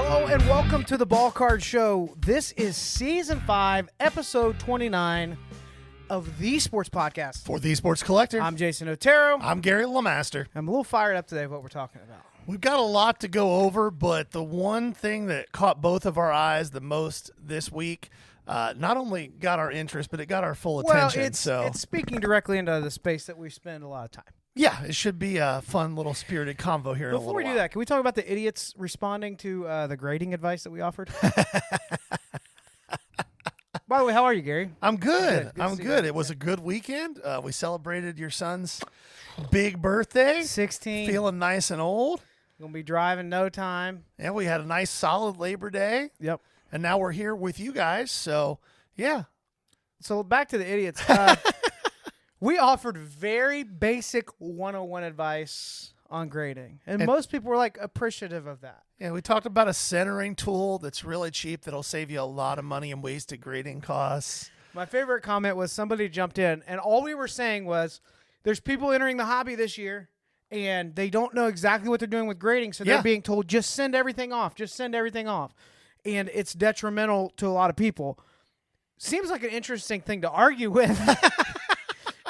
Hello and welcome to the Ball Card Show. This is Season 5, Episode 29 of the Sports Podcast. For the Sports Collector, I'm Jason Otero. I'm Gary LeMaster. I'm a little fired up today of what we're talking about. We've got a lot to go over, but the one thing that caught both of our eyes the most this week not only got our interest, but it got our full attention. It's speaking directly into the space that we spend a lot of time. Yeah, it should be a fun little spirited convo here. Before we do that, can we talk about the idiots responding to the grading advice that we offered? By the way, how are you, Gary? I'm good. Good I'm good. It was a good weekend. We celebrated your son's big birthday. 16. Feeling nice and old. Going to be driving no time. And we had a nice solid Labor Day. Yep. And now we're here with you guys. So, yeah. So back to the idiots. We offered very basic 101 advice on grading. And most people were like appreciative of that. Yeah, we talked about a centering tool that's really cheap that'll save you a lot of money and wasted grading costs. My favorite comment was somebody jumped in, and all we were saying was there's people entering the hobby this year, and they don't know exactly what they're doing with grading, so they're being told, just send everything off. Just send everything off. And it's detrimental to a lot of people. Seems like an interesting thing to argue with.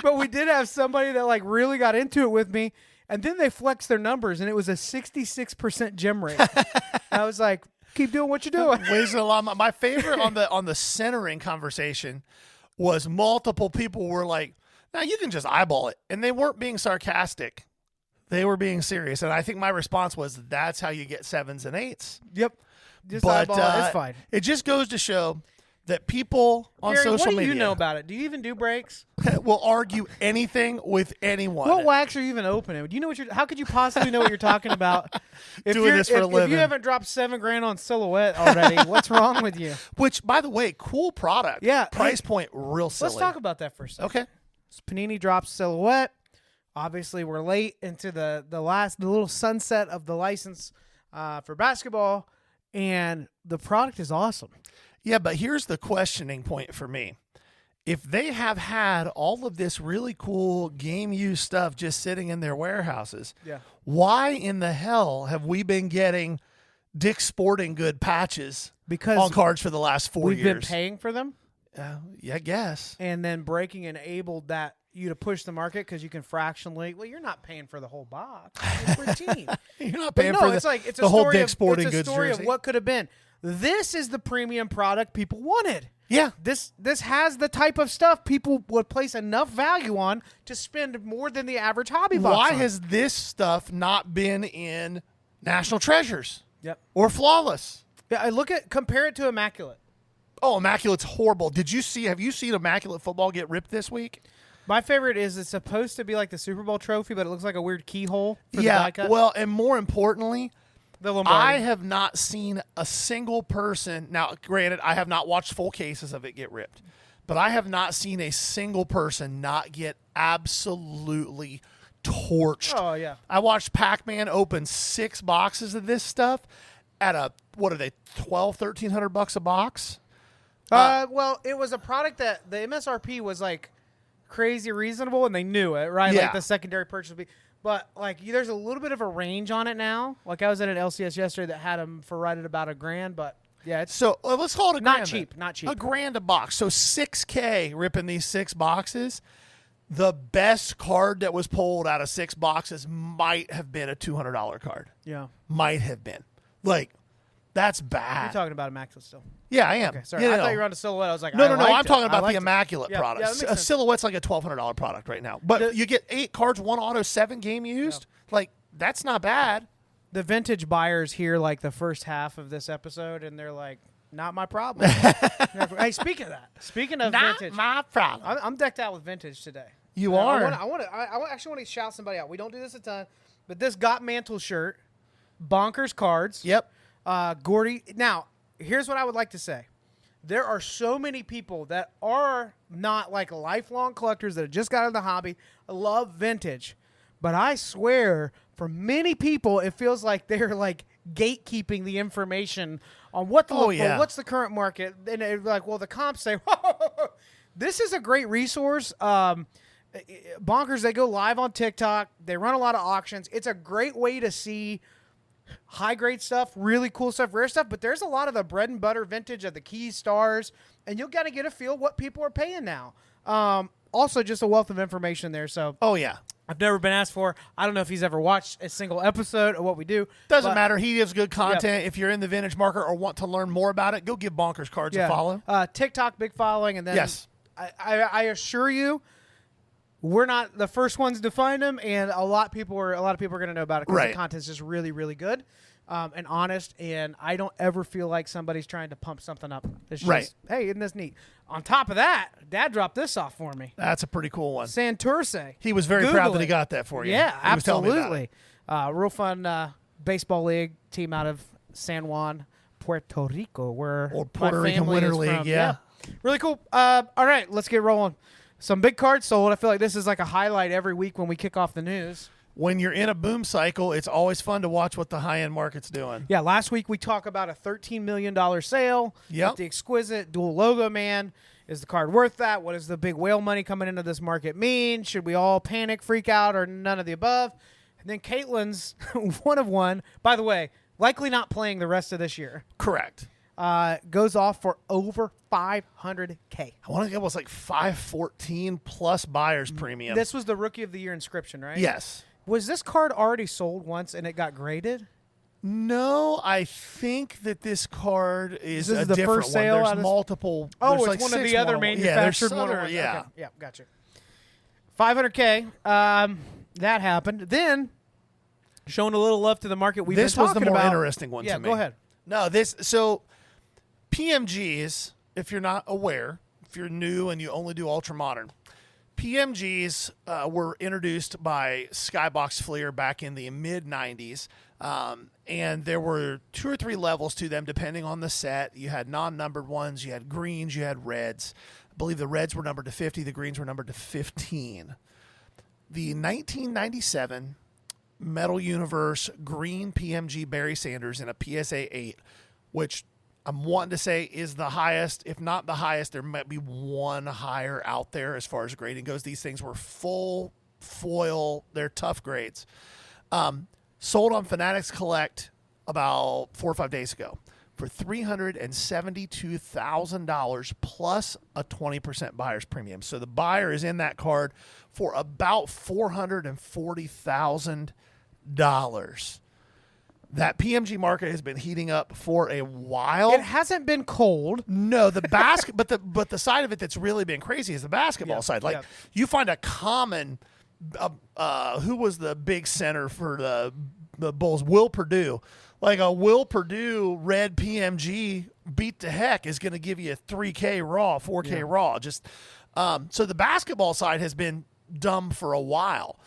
But we did have somebody that like really got into it with me, and then they flexed their numbers, and it was a 66% gem rate. I was like, keep doing what you're doing. Wasted a lot. My favorite on the centering conversation was multiple people were like, "Now you can just eyeball it," and they weren't being sarcastic; they were being serious. And I think my response was, "That's how you get 7s and 8s." Yep, just eyeball it. It's fine. It just goes to show that people on Gary, social what do media you know about it? Do you even do breaks? will argue anything with anyone. What wax are you even opening? Do you know what you're? How could you possibly know what you're talking about? Doing this for a living. If you haven't dropped $7,000 on Silhouette already, what's wrong with you? Which, by the way, cool product. Yeah, price point real silly. Let's talk about that for a second. Okay. So Panini drops Silhouette. Obviously, we're late into the little sunset of the license for basketball, and the product is awesome. Yeah, but here's the questioning point for me. If they have had all of this really cool game use stuff just sitting in their warehouses, why in the hell have we been getting Dick's Sporting Good patches on cards for the last 4 years? We've been paying for them? Yeah, I guess. And then Breaking enabled that you to push the market because you can fractionally. Well, you're not paying for the whole box. It's for a team. You're not paying for the whole Dick's Sporting Goods jersey. It's a story of what could have been. This is the premium product people wanted. Yeah. This has the type of stuff people would place enough value on to spend more than the average hobby box. Why has this stuff not been in National Treasures? Yep. Or Flawless? Yeah, compare it to Immaculate. Oh, Immaculate's horrible. Have you seen Immaculate football get ripped this week? My favorite is it's supposed to be like the Super Bowl trophy, but it looks like a weird keyhole for the die cut. Well, and more importantly, the Lombardi. I have not seen a single person. Now, granted, I have not watched full cases of it get ripped, but I have not seen a single person not get absolutely torched. Oh, yeah. I watched Pac-Man open 6 boxes of this stuff at what are they, $1,200-$1,300 a box? Well, it was a product that the MSRP was like crazy reasonable, and they knew it, right? Yeah. Like the secondary purchase would be. But, like, there's a little bit of a range on it now. Like, I was at an LCS yesterday that had them for right at about $1,000. But, yeah, it's so let's call it a not grand. cheap. Not cheap. $1,000 a box. So $6K ripping these 6 boxes. The best card that was pulled out of 6 boxes might have been a $200 card. Yeah. Might have been. Like, that's bad. You're talking about Immaculate still. Yeah, I am. Okay, sorry. Yeah, I thought you were on the Silhouette. I was like, no. I'm talking about the Immaculate Yeah, product. that makes A sense. Silhouette's like a $1,200 product right now. But you get 8 cards, 1 auto, 7 game used. Yeah. Like, that's not bad. The vintage buyers hear, like, the first half of this episode, and they're like, not my problem. Hey, speaking of not vintage. my problem. I'm decked out with vintage today. You are. I actually want to shout somebody out. We don't do this a ton, but this Got Mantle shirt, bonkers cards. Yep. Gordy. Now, here's what I would like to say. There are so many people that are not like lifelong collectors that have just got into the hobby, love vintage. But I swear, for many people, it feels like they're like gatekeeping the information on what to look for, what's the current market. And they're like, well, the comps say, this is a great resource. Bonkers, they go live on TikTok. They run a lot of auctions. It's a great way to see high grade stuff, really cool stuff, rare stuff, but there's a lot of the bread and butter vintage of the Keys Stars, and you'll got to get a feel what people are paying now. Also, just a wealth of information there. So, oh yeah, I've never been asked for. I don't know if he's ever watched a single episode of what we do. Doesn't matter. He gives good content. If you're in the vintage market or want to learn more about it, go give Bonkers Cards a follow. TikTok, big following, and then yes, I assure you, we're not the first ones to find them, and a lot of people are going to know about it because the content's just really, really good and honest. And I don't ever feel like somebody's trying to pump something up. It's just, hey, isn't this neat? On top of that, Dad dropped this off for me. That's a pretty cool one. Santurce. He was very proud that he got that for you. Yeah, absolutely. Real fun baseball league team out of San Juan, Puerto Rico, where Puerto Rican Winter League. Yeah, really cool. All right, let's get rolling. Some big cards sold. I feel like this is like a highlight every week when we kick off the news. When you're in a boom cycle, it's always fun to watch what the high-end market's doing. Yeah, last week we talked about a $13 million sale. Yep. The exquisite dual logo man. Is the card worth that? What does the big whale money coming into this market mean? Should we all panic, freak out, or none of the above? And then Caitlin's one of one. By the way, likely not playing the rest of this year. Correct. Goes off for over $500K. I want to get was like $514 plus buyer's premium. This was the Rookie of the Year inscription, right? Yes. Was this card already sold once and it got graded? No, I think that this card is this a is the different first sale. one. There's multiple. Oh, there's it's like one of the 6 other more. manufactured ones. ones. Yeah. Okay. Yeah, gotcha. $500K. That happened. Then, showing a little love to the market. This was the more interesting one to me. Yeah, go ahead. No, so PMGs, if you're not aware, if you're new and you only do ultra modern, PMGs were introduced by Skybox Fleer back in the mid-90s, and there were 2 or 3 levels to them depending on the set. You had non-numbered ones, you had greens, you had reds. I believe the reds were numbered to 50, the greens were numbered to 15. The 1997 Metal Universe green PMG Barry Sanders in a PSA 8, which I'm wanting to say is the highest, if not the highest. There might be one higher out there as far as grading goes. These things were full foil. They're tough grades. Sold on Fanatics Collect about 4 or 5 days ago for $372,000 plus a 20% buyer's premium. So the buyer is in that card for about $440,000. That PMG market has been heating up for a while. It hasn't been cold. No, the but the side of it that's really been crazy is the basketball side. Like you find a common who was the big center for the Bulls? Will Purdue. Like a Will Purdue red PMG beat to heck is going to give you a 3K raw, 4K raw. Just so the basketball side has been dumb for a while.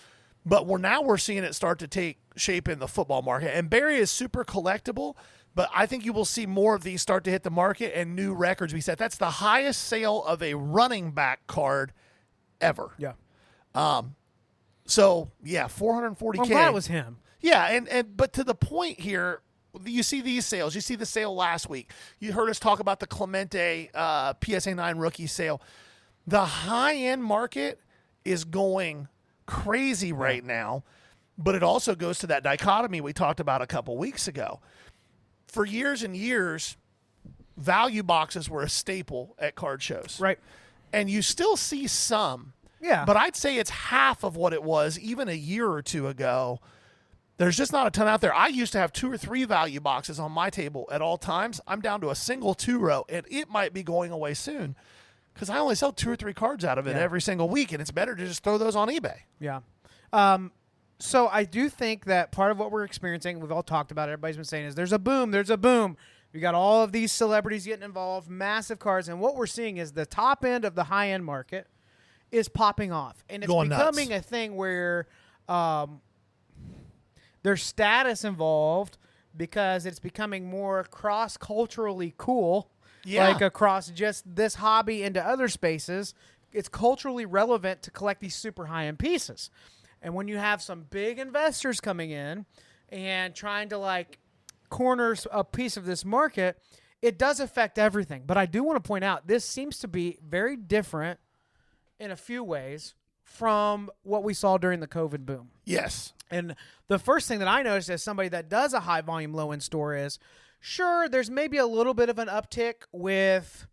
But we're seeing it start to take shape in the football market. And Barry is super collectible, but I think you will see more of these start to hit the market and new records be set. That's the highest sale of a running back card ever. Yeah. So, yeah, $440K. I'm glad it was him. Yeah, but to the point here, you see these sales. You see the sale last week. You heard us talk about the Clemente PSA 9 rookie sale. The high-end market is going crazy right now, but it also goes to that dichotomy we talked about a couple weeks ago. For years and years, value boxes were a staple at card shows. Right. And you still see some. Yeah. But I'd say it's half of what it was even a year or two ago. There's just not a ton out there. I used to have 2 or 3 value boxes on my table at all times. I'm down to a single 2-row, and it might be going away soon because I only sell 2 or 3 cards out of it every single week, and it's better to just throw those on eBay. Yeah. So I do think that part of what we're experiencing, we've all talked about it, everybody's been saying, is there's a boom. We got all of these celebrities getting involved, massive cards, and what we're seeing is the top end of the high-end market is popping off. And it's becoming nuts. A thing where there's status involved because it's becoming more cross-culturally cool, like across just this hobby into other spaces. It's culturally relevant to collect these super high-end pieces. And when you have some big investors coming in and trying to like corner a piece of this market, it does affect everything. But I do want to point out this seems to be very different in a few ways from what we saw during the COVID boom. Yes. And the first thing that I noticed as somebody that does a high volume low end store is, sure, there's maybe a little bit of an uptick with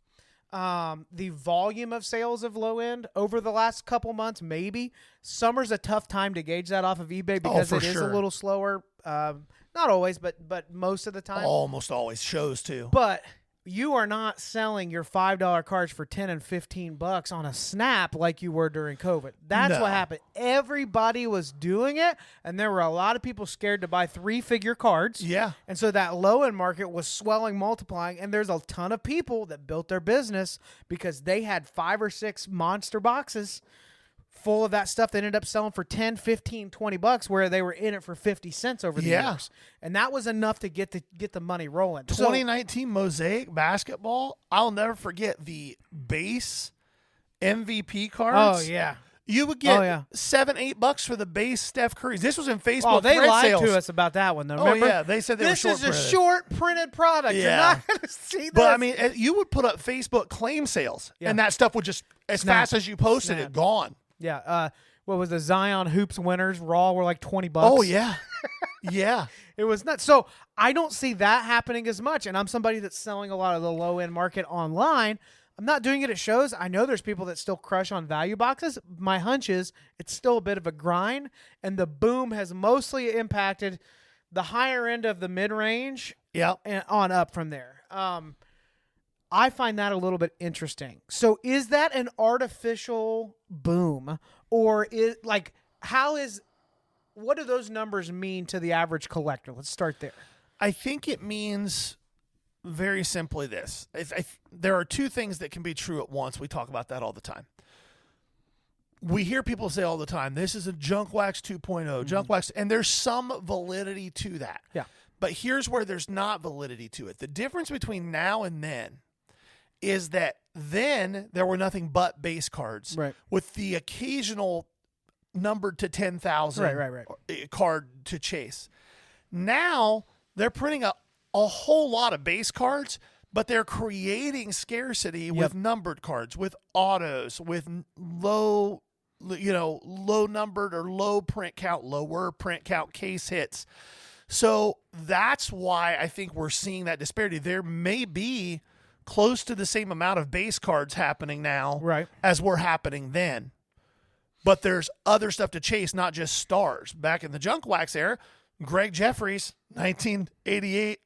the volume of sales of low end over the last couple months. Maybe summer's a tough time to gauge that off of eBay because it is a little slower. Not always, but most of the time. Almost always shows too. But you are not selling your $5 cards for $10 and $15 on a snap like you were during COVID. That's what happened. Everybody was doing it, and there were a lot of people scared to buy 3-figure cards. Yeah. And so that low-end market was swelling, multiplying, and there's a ton of people that built their business because they had 5 or 6 monster boxes full of that stuff that ended up selling for $10, $15, $20 where they were in it for 50 cents over the years. And that was enough to get the money rolling. 2019 Mosaic basketball, I'll never forget the base MVP cards. Oh, yeah. You would get $7-8 for the base Steph Curry's. This was in Facebook. They lied sales. to us about that one, though. Remember? Oh, yeah. They said they were short printed. This is a short printed product. Yeah. You're not going to see this. But, I mean, you would put up Facebook claim sales, and that stuff would just, as fast as you posted it, gone. Yeah. What was the Zion Hoops winners? Raw were like $20. Oh, yeah. Yeah. It was nuts. So I don't see that happening as much. And I'm somebody that's selling a lot of the low end market online. I'm not doing it at shows. I know there's people that still crush on value boxes. My hunch is it's still a bit of a grind. And the boom has mostly impacted the higher end of the mid range. And on up from there. I find that a little bit interesting. So is that an artificial boom, or what do those numbers mean to the average collector? Let's start there. I think it means very simply this. There are two things that can be true at once. We talk about that all the time. We hear people say all the time, this is a junk wax 2.0, junk wax, and there's some validity to that. Yeah. But here's where there's not validity to it. The difference between now and then is that then there were nothing but base cards with the occasional numbered to 10,000 card to chase. Now they're printing a whole lot of base cards, but they're creating scarcity with numbered cards, with autos, with low numbered or lower print count case hits. So that's why I think we're seeing that disparity. There may be close to the same amount of base cards happening now as were happening then. But there's other stuff to chase, not just stars. Back in the junk wax era, Greg Jeffries, 1988,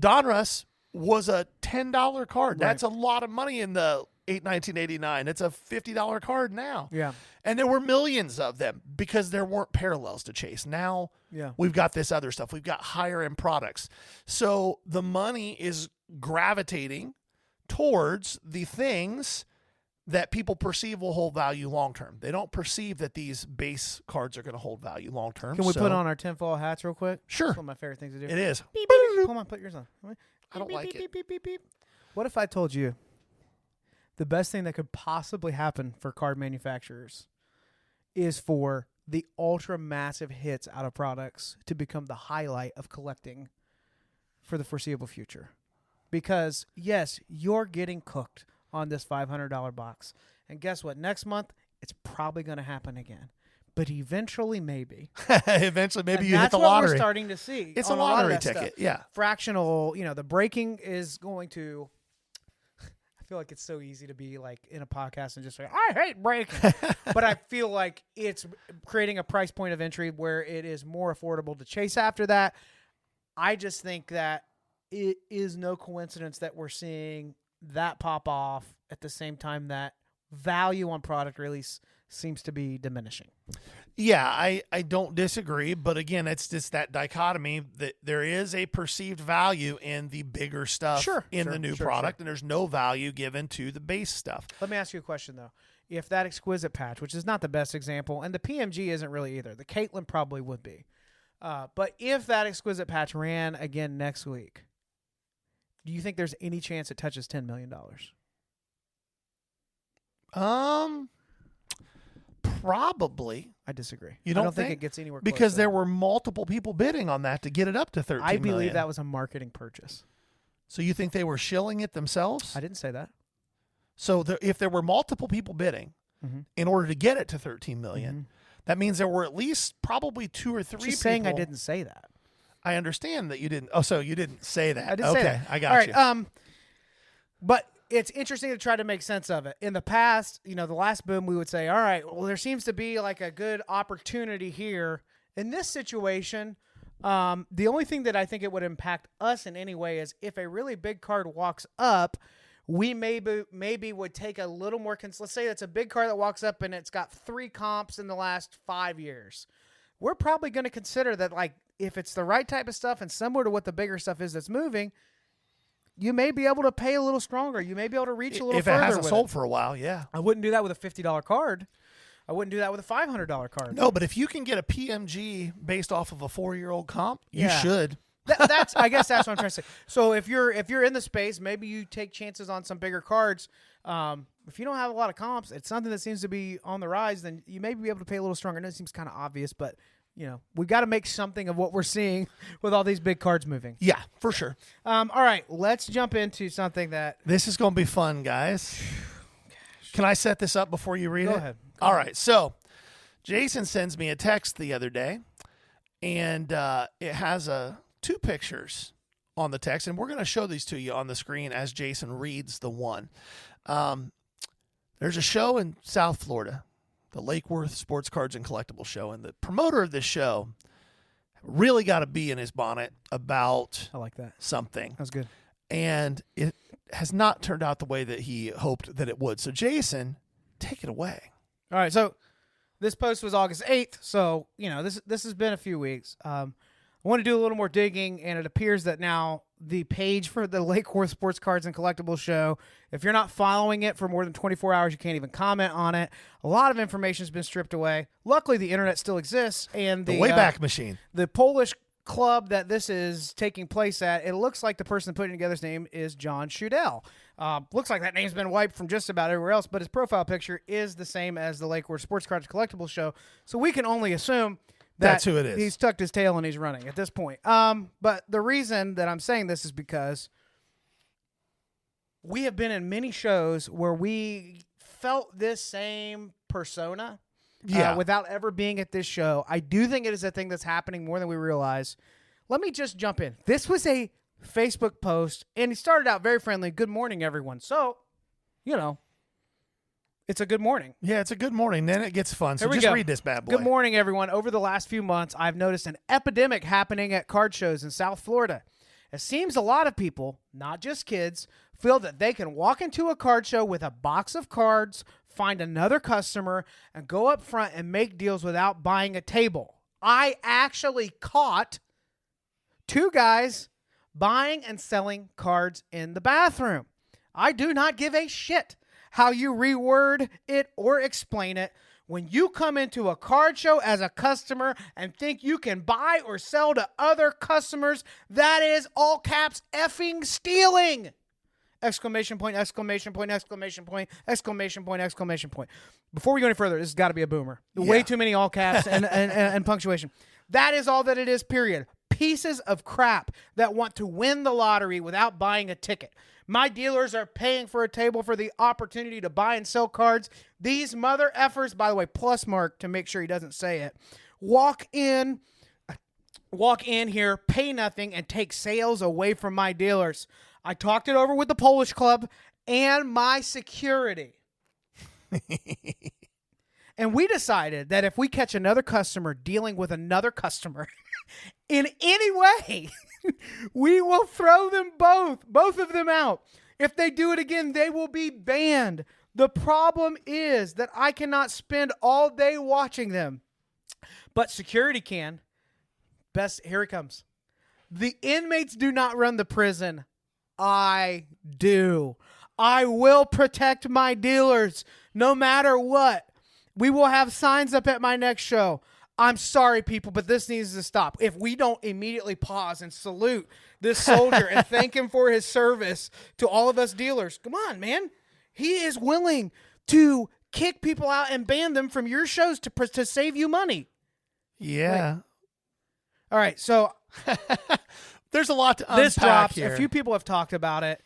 Donruss was a $10 card. That's a lot of money in the 1989. It's a $50 card now. Yeah. And there were millions of them because there weren't parallels to chase. Now we've got this other stuff. We've got higher end products. So the money is gravitating towards the things that people perceive will hold value long term. They don't perceive that these base cards are going to hold value long term. Can we put on our tinfoil hats real quick? Sure. It's one of my favorite things to do. It is. Beep, beep. Hold on, put yours on. I don't like it. Beep, beep, beep. What if I told you the best thing that could possibly happen for card manufacturers is for the ultra massive hits out of products to become the highlight of collecting for the foreseeable future? Because, yes, you're getting cooked on this $500 box. And guess what? Next month, it's probably going to happen again. But eventually, maybe. Eventually, maybe and you hit the lottery. That's what we're starting to see. It's a lottery ticket, Fractional, the breaking is going to... I feel like it's so easy to be like in a podcast and just say, I hate breaking. But I feel like it's creating a price point of entry where it is more affordable to chase after that. I just think that it is no coincidence that we're seeing that pop off at the same time that value on product release seems to be diminishing. Yeah, I don't disagree. But again, it's just that dichotomy that there is a perceived value in the bigger stuff in the new product, and there's no value given to the base stuff. Let me ask you a question, though. If that exquisite patch, which is not the best example, and the PMG isn't really either, the Caitlin probably would be. But if that exquisite patch ran again next week, do you think there's any chance it touches $10 million? Probably. I disagree. You don't I don't think it gets anywhere close. Because there were multiple people bidding on that to get it up to 13 I believe million. that was a marketing purchase. So you think they were shilling it themselves? I didn't say that. So if there were multiple people bidding in order to get it to 13 million, that means there were at least probably 2 or 3 She's people. saying I didn't say that. I understand that you didn't. Oh, so you didn't say that. I didn't say that. I got All you. right, but it's interesting to try to make sense of it. In the past, the last boom, we would say, all right, well, there seems to be like a good opportunity here. In this situation, the only thing that I think it would impact us in any way is if a really big card walks up, we maybe would take a little more. Let's say it's a big card that walks up and it's got 3 comps in the last 5 years. We're probably going to consider that, like, if it's the right type of stuff and similar to what the bigger stuff is that's moving, you may be able to pay a little stronger. You may be able to reach a little further. If it hasn't with sold it. for a while, yeah. I wouldn't do that with a $50 card. I wouldn't do that with a $500 card. No, but if you can get a PMG based off of a 4-year-old comp, you Yeah. should. I guess that's what I'm trying to say. So if you're in the space, maybe you take chances on some bigger cards. If you don't have a lot of comps, it's something that seems to be on the rise, then you may be able to pay a little stronger. I know it seems kind of obvious, but we got to make something of what we're seeing with all these big cards moving. Yeah, for sure. All right, let's jump into something that This is going to be fun, guys. Can I set this up before you read it? Go ahead. All right. So Jason sends me a text the other day, and it has 2 pictures on the text, and we're going to show these to you on the screen as Jason reads the one. There's a show in South Florida, the Lake Worth Sports Cards and Collectibles Show, and the promoter of this show really got a bee in his bonnet about I like that. something. That was good. And it has not turned out the way that he hoped that it would. So, Jason, take it away. All right, so this post was August 8th, so, this has been a few weeks. I want to do a little more digging, and it appears that now the page for the Lake Worth Sports Cards and Collectibles Show, if you're not following it for more than 24 hours, you can't even comment on it. A lot of information has been stripped away. Luckily, the internet still exists, and The Wayback Machine. The Polish club that this is taking place at, it looks like the person putting together's name is John Schudel. Looks like that name's been wiped from just about everywhere else, but his profile picture is the same as the Lake Worth Sports Cards and Collectibles Show, so we can only assume That's who it is. He's tucked his tail and he's running at this point. But the reason that I'm saying this is because we have been in many shows where we felt this same persona without ever being at this show. I do think it is a thing that's happening more than we realize. Let me just jump in. This was a Facebook post, and he started out very friendly. Good morning, everyone. So, it's a good morning. Yeah, it's a good morning. Then it gets fun. So just read this bad boy. Good morning, everyone. Over the last few months, I've noticed an epidemic happening at card shows in South Florida. It seems a lot of people, not just kids, feel that they can walk into a card show with a box of cards, find another customer, and go up front and make deals without buying a table. I actually caught 2 guys buying and selling cards in the bathroom. I do not give a shit how you reword it or explain it. When you come into a card show as a customer and think you can buy or sell to other customers, that is all caps effing stealing. Exclamation point, exclamation point, exclamation point, exclamation point, exclamation point. Before we go any further, this has got to be a boomer. Yeah. Way too many all caps and punctuation. That is all that it is, period. Pieces of crap that want to win the lottery without buying a ticket. My dealers are paying for a table for the opportunity to buy and sell cards. These mother effers, by the way, plus mark to make sure he doesn't say it, walk in here, pay nothing, and take sales away from my dealers. I talked it over with the Polish club and my security. And we decided that if we catch another customer dealing with another customer in any way, we will throw them both of them out. If they do it again, they will be banned. The problem is that I cannot spend all day watching them, but security can. Here it comes. The inmates do not run the prison. I do. I will protect my dealers no matter what. We will have signs up at my next show. I'm sorry, people, but this needs to stop. If we don't immediately pause and salute this soldier and thank him for his service to all of us dealers, come on, man. He is willing to kick people out and ban them from your shows to save you money. Yeah. All right, so there's a lot to unpack this drops. here. A few people have talked about it.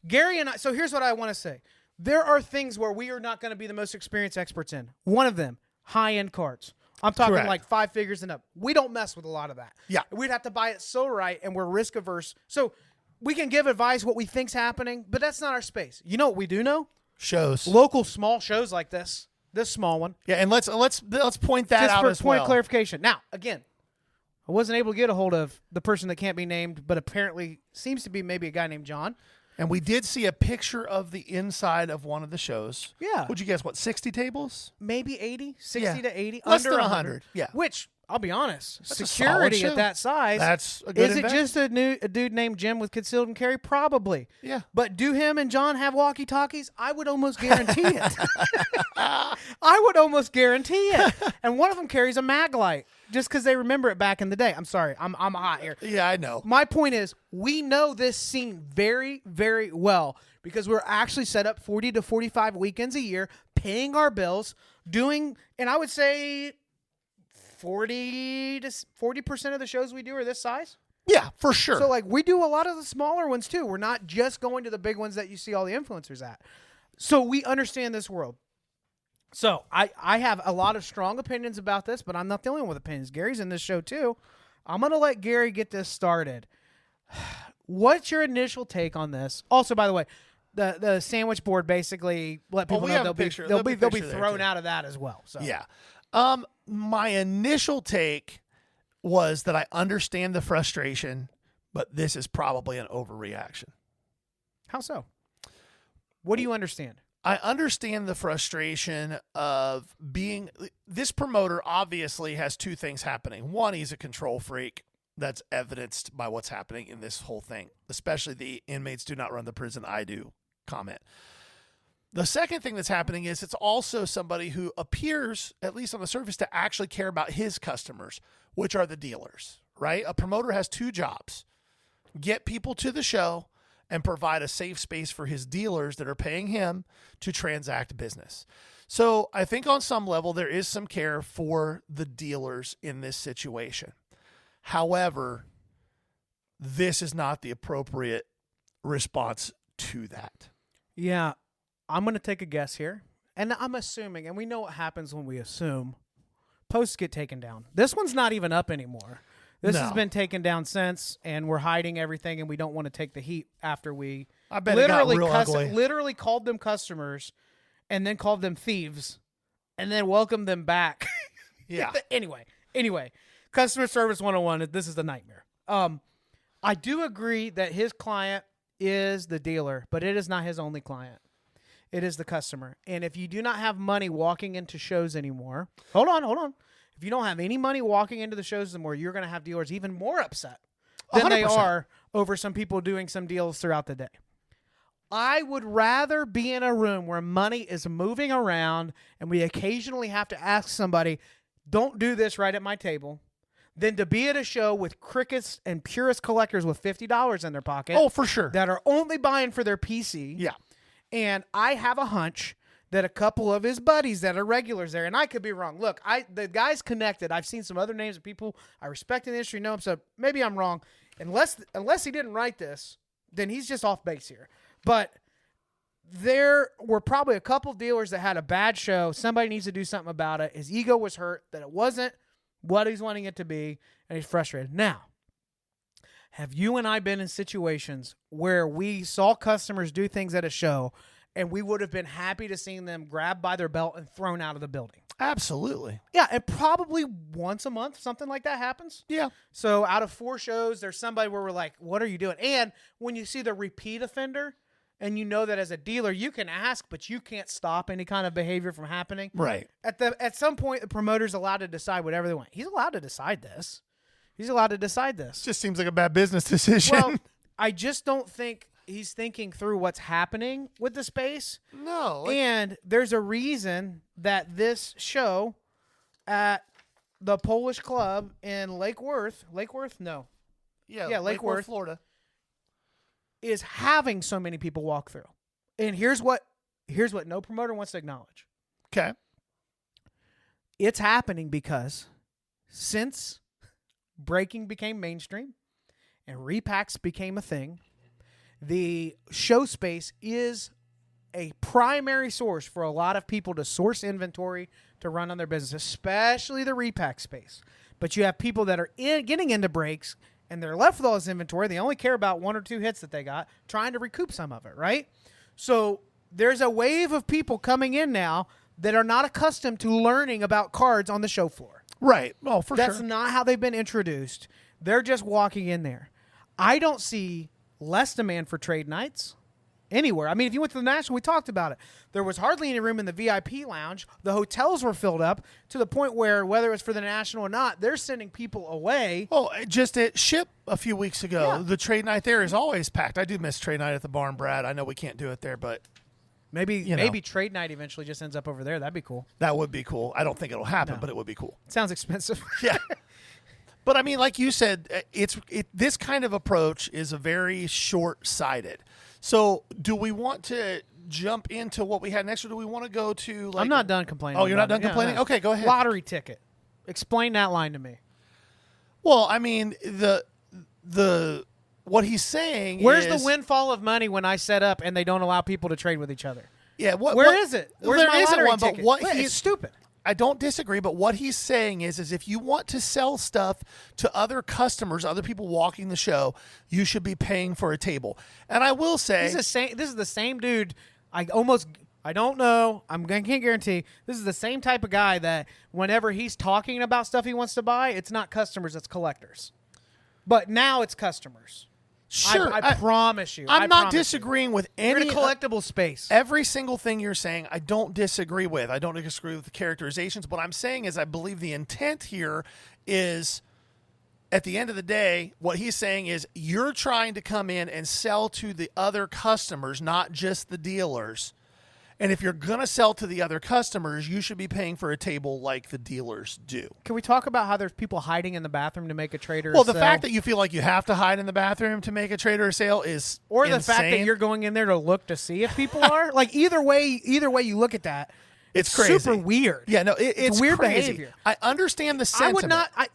Gary and I, so here's what I want to say. There are things where we are not going to be the most experienced experts in. One of them, high-end cards. I'm talking Correct. like 5 figures and up. We don't mess with a lot of that. Yeah. We'd have to buy it so right, and we're risk averse. So we can give advice what we think's happening, but that's not our space. You know what we do know? Shows. Local small shows like this small one. Yeah, and let's point that Just out for as point well. of clarification. Now, again, I wasn't able to get a hold of the person that can't be named, but apparently seems to be maybe a guy named John. And we did see a picture of the inside of one of the shows. Yeah. Would you guess what? 60 tables? Maybe 80, 60 to 80. Less under than 100. Yeah. Which, I'll be honest, That's a security solid at show. that size. That's a good Is it investment. just a dude named Jim with concealed and carry? Probably. Yeah. But do him and John have walkie-talkies? I would almost guarantee it. I would almost guarantee it. And one of them carries a mag light just because they remember it back in the day. I'm sorry. I'm hot here. Yeah, I know. My point is, we know this scene very, very well because we're actually set up 40 to 45 weekends a year, paying our bills, doing, and I would say 40% of the shows we do are this size. Yeah, for sure. So, like, we do a lot of the smaller ones, too. We're not just going to the big ones that you see all the influencers at. So we understand this world. So I have a lot of strong opinions about this, but I'm not the only one with opinions. Gary's in this show, too. I'm going to let Gary get this started. What's your initial take on this? Also, by the way, the sandwich board basically let people know they'll be thrown out of that as well. So yeah. My initial take was that I understand the frustration, but this is probably an overreaction. How so? What do you understand? I understand the frustration of being – this promoter obviously has two things happening. One, he's a control freak. That's evidenced by what's happening in this whole thing, especially the inmates do not run the prison, I do comment. The second thing that's happening is it's also somebody who appears, at least on the surface, to actually care about his customers, which are the dealers, right? A promoter has two jobs: get people to the show and provide a safe space for his dealers that are paying him to transact business. So I think on some level there is some care for the dealers in this situation. However, this is not the appropriate response to that. Yeah, I'm going to take a guess here. And I'm assuming, and we know what happens when we assume, posts get taken down. This one's not even up anymore. This has been taken down since, and we're hiding everything, and we don't want to take the heat after we I bet it got real ugly. literally called them customers and then called them thieves and then welcomed them back. Yeah. Anyway, customer service 101, this is the nightmare. I do agree that his client is the dealer, but it is not his only client. It is the customer. And if you do not have money walking into shows anymore, hold on. If you don't have any money walking into the shows anymore, you're going to have dealers even more upset than 100%. they are over some people doing some deals throughout the day. I would rather be in a room where money is moving around and we occasionally have to ask somebody, don't do this right at my table, than to be at a show with crickets and purist collectors with $50 in their pocket. Oh, for sure. That are only buying for their PC. Yeah. And I have a hunch that a couple of his buddies that are regulars there, and I could be wrong. Look, the guy's connected. I've seen some other names of people I respect in the industry, know him, so maybe I'm wrong. Unless he didn't write this, then he's just off base here. But there were probably a couple dealers that had a bad show. Somebody needs to do something about it. His ego was hurt that it wasn't what he's wanting it to be, and he's frustrated. Now, have you and I been in situations where we saw customers do things at a show and we would have been happy to see them grabbed by their belt and thrown out of the building? Absolutely. Yeah, and probably once a month, something like that happens. Yeah. So out of 4 shows, there's somebody where we're like, what are you doing? And when you see the repeat offender, and you know that as a dealer, you can ask, but you can't stop any kind of behavior from happening. Right. At some point, the promoter's allowed to decide whatever they want. He's allowed to decide this. Just seems like a bad business decision. Well, I just don't think he's thinking through what's happening with the space. No. And there's a reason that this show at the Polish Club in Lake Worth, Yeah, Lake Worth, Florida, is having so many people walk through. And here's what no promoter wants to acknowledge. Okay. It's happening because since breaking became mainstream and repacks became a thing, the show space is a primary source for a lot of people to source inventory to run on their business, especially the repack space. But you have people that are getting into breaks, and they're left with all this inventory. They only care about 1 or 2 hits that they got, trying to recoup some of it, right? So there's a wave of people coming in now that are not accustomed to learning about cards on the show floor. Right. Well, for sure. That's not how they've been introduced. They're just walking in there. I don't see less demand for trade nights anywhere. I mean, if you went to the National, we talked about it. There was hardly any room in the VIP lounge. The hotels were filled up to the point where, whether it's for the National or not, they're sending people away. Oh, just at SHIP a few weeks ago, the trade night there is always packed. I do miss trade night at the barn, Brad. I know we can't do it there, but maybe trade night eventually just ends up over there. That'd be cool. That would be cool. I don't think it'll happen, but it would be cool. It sounds expensive. Yeah. But I mean, like you said, this kind of approach is a very short-sighted. So, do we want to jump into what we had next, or do we want to go to? I'm not done complaining. Oh, you're not done complaining? Yeah. Okay, go ahead. Lottery ticket. Explain that line to me. Well, I mean, what he's saying Where's is, the windfall of money when I set up and they don't allow people to trade with each other? Yeah, where is it? Where's there my isn't lottery one, ticket? but what it's stupid. I don't disagree, but what he's saying is if you want to sell stuff to other customers, other people walking the show, you should be paying for a table. And I will say, this is the same dude. I don't know. I can't guarantee. This is the same type of guy that whenever he's talking about stuff he wants to buy, it's not customers, it's collectors. But now it's customers. Sure, I promise you. I'm not disagreeing with any. You're in a collectible space. Every single thing you're saying, I don't disagree with. I don't disagree with the characterizations. What I'm saying is I believe the intent here is, at the end of the day, what he's saying is you're trying to come in and sell to the other customers, not just the dealers. And if you're going to sell to the other customers, you should be paying for a table like the dealers do. Can we talk about how there's people hiding in the bathroom to make a trade or Well, a sale? the fact that you feel like you have to hide in the bathroom to make a trade or a sale is Or the insane. fact that you're going in there to look to see if people are. Like, either way you look at that, it's crazy. Super weird. Yeah, no, it's weird crazy. behavior. I understand the sentiment. I would not.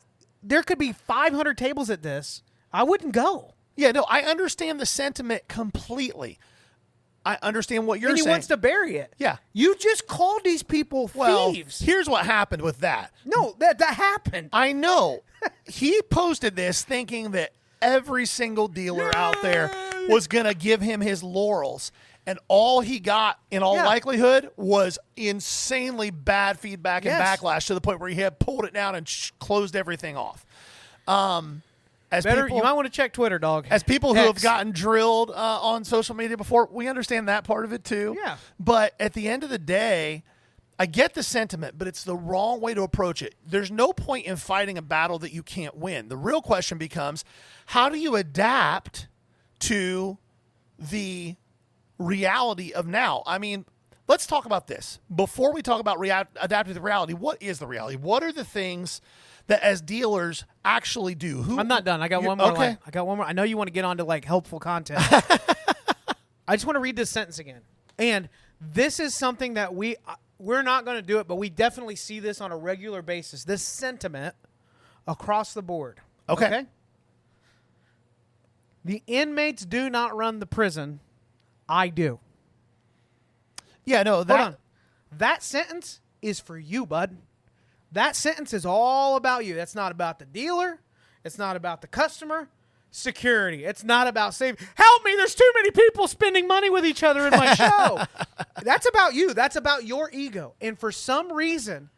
There could be 500 tables at this. I wouldn't go. Yeah, no, I understand the sentiment completely. I understand what you're saying. And he wants to bury it. Yeah. You just called these people thieves. Here's what happened with that. No, that happened. I know. He posted this thinking that every single dealer out there was going to give him his laurels. And all he got, in all likelihood, was insanely bad feedback and backlash to the point where he had pulled it down and closed everything off. You might want to check Twitter, dog. As people who have gotten drilled on social media before, we understand that part of it too. Yeah. But at the end of the day, I get the sentiment, but it's the wrong way to approach it. There's no point in fighting a battle that you can't win. The real question becomes, how do you adapt to the reality of now? I mean, let's talk about this. Before we talk about adapting to reality, what is the reality? What are the things that as dealers actually do? I'm not done. I got one more. Okay. I got one more. I know you want to get on to like helpful content. I just want to read this sentence again. And this is something that we're not going to do it, but we definitely see this on a regular basis. This sentiment across the board. Okay? The inmates do not run the prison. I do. Yeah, no, Hold on. That sentence is for you, bud. That sentence is all about you. That's not about the dealer. It's not about the customer. Security. It's not about saving. Help me, there's too many people spending money with each other in my show. That's about you. That's about your ego. And for some reason,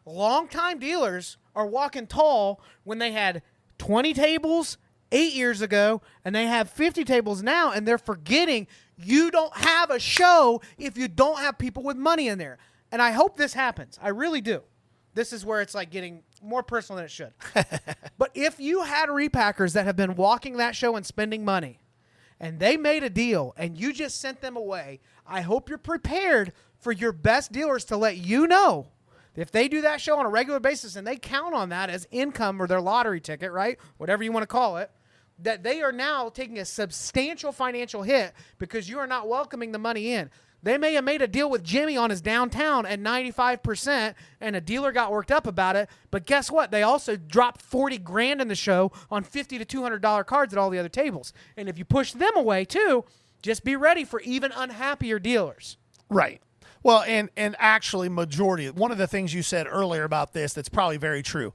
longtime dealers are walking tall when they had 20 tables 8 years ago and they have 50 tables now, and they're forgetting you don't have a show if you don't have people with money in there. And I hope this happens. I really do. This is where it's like getting more personal than it should. But if you had repackers that have been walking that show and spending money, and they made a deal and you just sent them away, I hope you're prepared for your best dealers to let you know if they do that show on a regular basis and they count on that as income or their lottery ticket, right? Whatever you want to call it, that they are now taking a substantial financial hit because you are not welcoming the money in. They may have made a deal with Jimmy on his downtown at 95%, and a dealer got worked up about it. But guess what? They also dropped $40,000 in the show on $50 to $200 cards at all the other tables. And if you push them away too, just be ready for even unhappier dealers. Right. Well, and actually majority, one of the things you said earlier about this that's probably very true.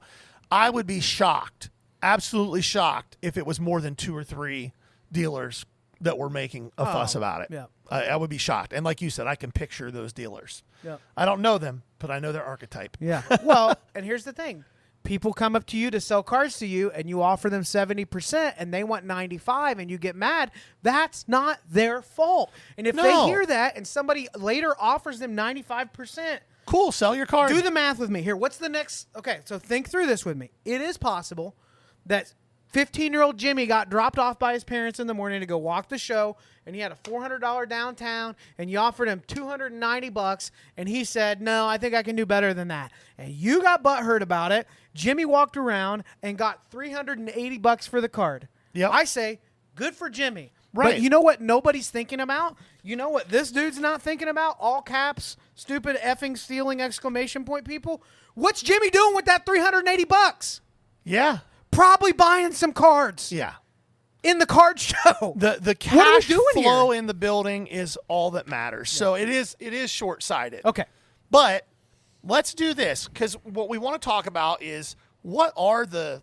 I would be shocked, absolutely shocked, if it was more than 2 or 3 dealers that were making a fuss about it. Yeah. I would be shocked. And like you said, I can picture those dealers. Yeah. I don't know them, but I know their archetype. Yeah. Well, and here's the thing. People come up to you to sell cars to you, and you offer them 70%, and they want 95%, and you get mad. That's not their fault. And if they hear that, and somebody later offers them 95%, cool, sell your car. Do the math with me. Here, what's the next? Okay, so think through this with me. It is possible that 15-year-old Jimmy got dropped off by his parents in the morning to go walk the show, and he had a $400 downtown, and you offered him $290, and he said, no, I think I can do better than that. And you got butthurt about it. Jimmy walked around and got $380 for the card. Yep. I say, good for Jimmy. Right. But you know what nobody's thinking about? You know what this dude's not thinking about? All caps, stupid effing stealing exclamation point people. What's Jimmy doing with that $380? Yeah. Probably buying some cards. Yeah. In the card show. The cash flow in the building is all that matters. Yeah. So it is short-sighted. Okay. But let's do this, because what we want to talk about is what are the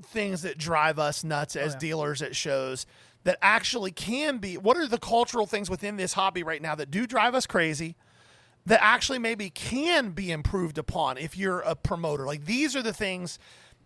things that drive us nuts as dealers at shows that actually can be, what are the cultural things within this hobby right now that do drive us crazy that actually maybe can be improved upon if you're a promoter? Like, these are the things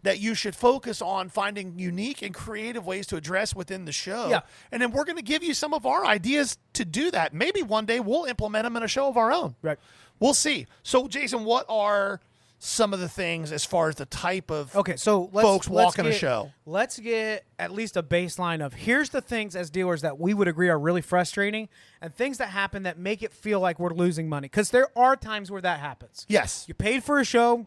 that you should focus on finding unique and creative ways to address within the show. Yeah. And then we're going to give you some of our ideas to do that. Maybe one day we'll implement them in a show of our own. Right. We'll see. So, Jason, what are some of the things as far as the type of folks walking a show? Let's get at least a baseline of here's the things as dealers that we would agree are really frustrating and things that happen that make it feel like we're losing money. Because there are times where that happens. Yes. You paid for a show.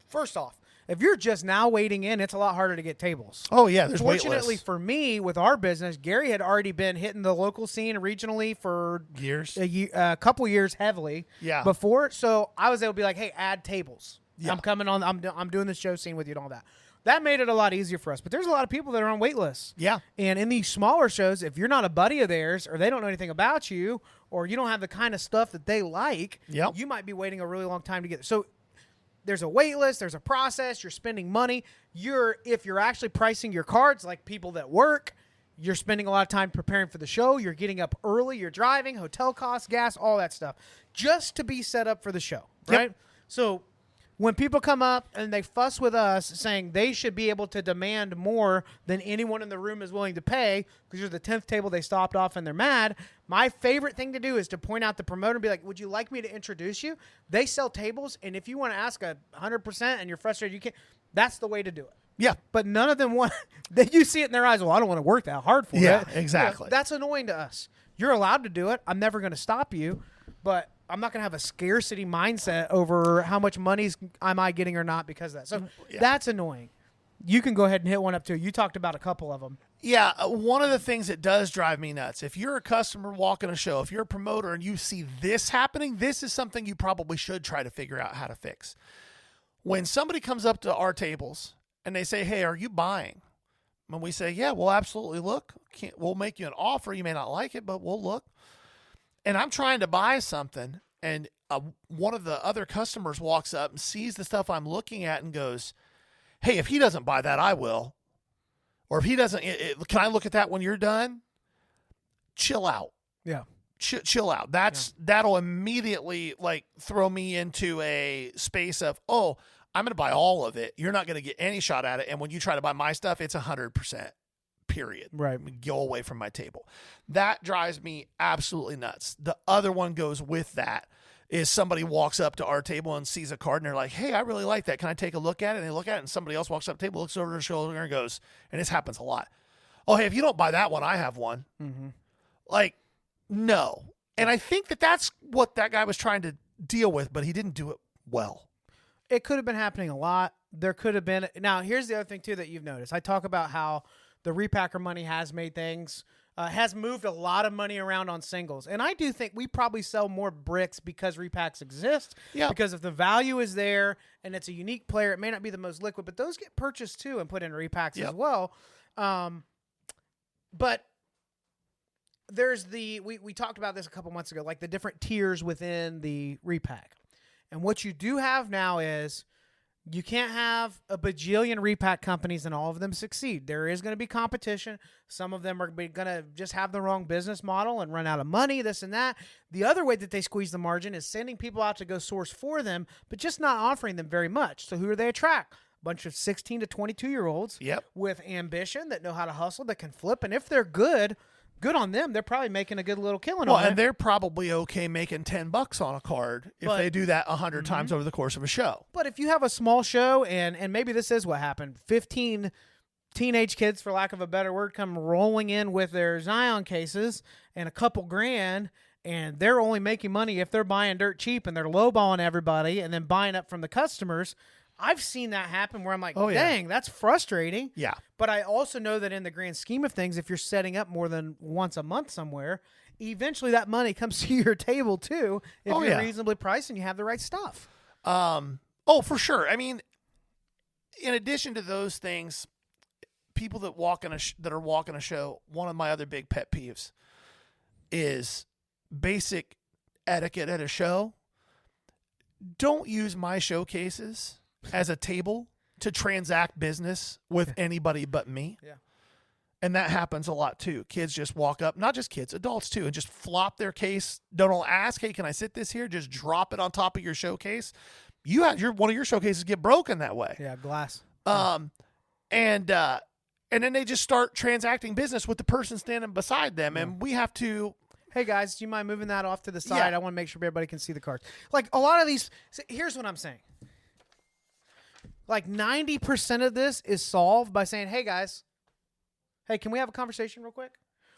First off, if you're just now waiting in, it's a lot harder to get tables. Oh, yeah, there's Fortunately wait for me, with our business, Gary had already been hitting the local scene regionally for years, a couple years heavily before. So I was able to be like, hey, add tables. Yeah. I'm coming on. I'm doing the show scene with you and all that. That made it a lot easier for us. But there's a lot of people that are on wait lists. Yeah. And in these smaller shows, if you're not a buddy of theirs or they don't know anything about you or you don't have the kind of stuff that they like, you might be waiting a really long time to get there. So there's a wait list, there's a process, you're spending money. If you're actually pricing your cards like people that work, you're spending a lot of time preparing for the show, you're getting up early, you're driving, hotel costs, gas, all that stuff, just to be set up for the show, right? Yep. So when people come up and they fuss with us saying they should be able to demand more than anyone in the room is willing to pay because you're the 10th table they stopped off and they're mad, my favorite thing to do is to point out the promoter and be like, would you like me to introduce you? They sell tables, and if you want to ask 100% and you're frustrated, you can't. That's the way to do it. Yeah. But none of them want – you see it in their eyes, well, I don't want to work that hard for it. Yeah, exactly. You know, that's annoying to us. You're allowed to do it. I'm never going to stop you, but – I'm not going to have a scarcity mindset over how much money am I getting or not because of that. So that's annoying. You can go ahead and hit one up too. You talked about a couple of them. Yeah, one of the things that does drive me nuts, if you're a customer walking a show, if you're a promoter and you see this happening, this is something you probably should try to figure out how to fix. When somebody comes up to our tables and they say, hey, are you buying? And we say, yeah, we'll absolutely look. We'll make you an offer. You may not like it, but we'll look. And I'm trying to buy something, and one of the other customers walks up and sees the stuff I'm looking at and goes, hey, if he doesn't buy that, I will. Or if he doesn't, can I look at that when you're done? Chill out. Yeah. Chill out. That'll immediately throw me into a space of, oh, I'm going to buy all of it. You're not going to get any shot at it. And when you try to buy my stuff, it's 100%. Period. Right. Go away from my table. That drives me absolutely nuts. The other one goes with that is somebody walks up to our table and sees a card and they're like, hey, I really like that. Can I take a look at it? And they look at it and somebody else walks up to the table, looks over their shoulder and goes, and this happens a lot. Oh, hey, if you don't buy that one, I have one. Mm-hmm. No. And I think that's what that guy was trying to deal with, but he didn't do it well. It could have been happening a lot. There could have been. Now, here's the other thing, too, that you've noticed. I talk about how the repacker money has made things, has moved a lot of money around on singles. And I do think we probably sell more bricks because repacks exist. Yeah. Because if the value is there and it's a unique player, it may not be the most liquid, but those get purchased too and put in repacks as well. But there's we talked about this a couple months ago, like the different tiers within the repack. And what you do have now is you can't have a bajillion repack companies and all of them succeed. There is going to be competition. Some of them are going to just have the wrong business model and run out of money, this and that. The other way that they squeeze the margin is sending people out to go source for them, but just not offering them very much. So who do they attract? A bunch of 16 to 22-year-olds with ambition that know how to hustle, that can flip. And if they're good on them. They're probably making a good little killing on it. And they're probably okay making $10 on a card if they do that 100 times over the course of a show. But if you have a small show, and maybe this is what happened, 15 teenage kids, for lack of a better word, come rolling in with their Zion cases and a couple grand, and they're only making money if they're buying dirt cheap and they're lowballing everybody and then buying up from the customers. I've seen that happen where I'm like, dang, that's frustrating. Yeah. But I also know that in the grand scheme of things, if you're setting up more than once a month somewhere, eventually that money comes to your table too if you're reasonably priced and you have the right stuff. For sure. I mean, in addition to those things, people that are walking a show, one of my other big pet peeves is basic etiquette at a show. Don't use my showcases as a table to transact business with anybody but me. Yeah. And that happens a lot too. Kids just walk up, not just kids, adults too, and just flop their case. Don't ask, hey, can I sit this here? Just drop it on top of your showcase. You had one of your showcases get broken that way. Yeah, glass. And then they just start transacting business with the person standing beside them. And we have to, hey guys, do you mind moving that off to the side? I want to make sure everybody can see the cards. Like a lot of these, here's what I'm saying. Like 90% of this is solved by saying, hey guys, hey, can we have a conversation real quick?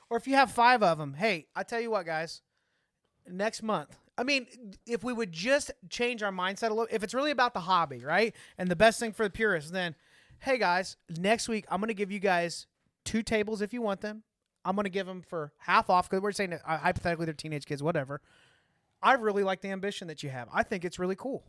Or if you have 5 of them, hey, I tell you what, guys, next month. I mean, if we would just change our mindset a little, if it's really about the hobby, right? And the best thing for the purists, then, hey guys, next week I'm going to give you guys 2 tables if you want them. I'm going to give them for half off because we're saying that, hypothetically they're teenage kids, whatever. I really like the ambition that you have. I think it's really cool.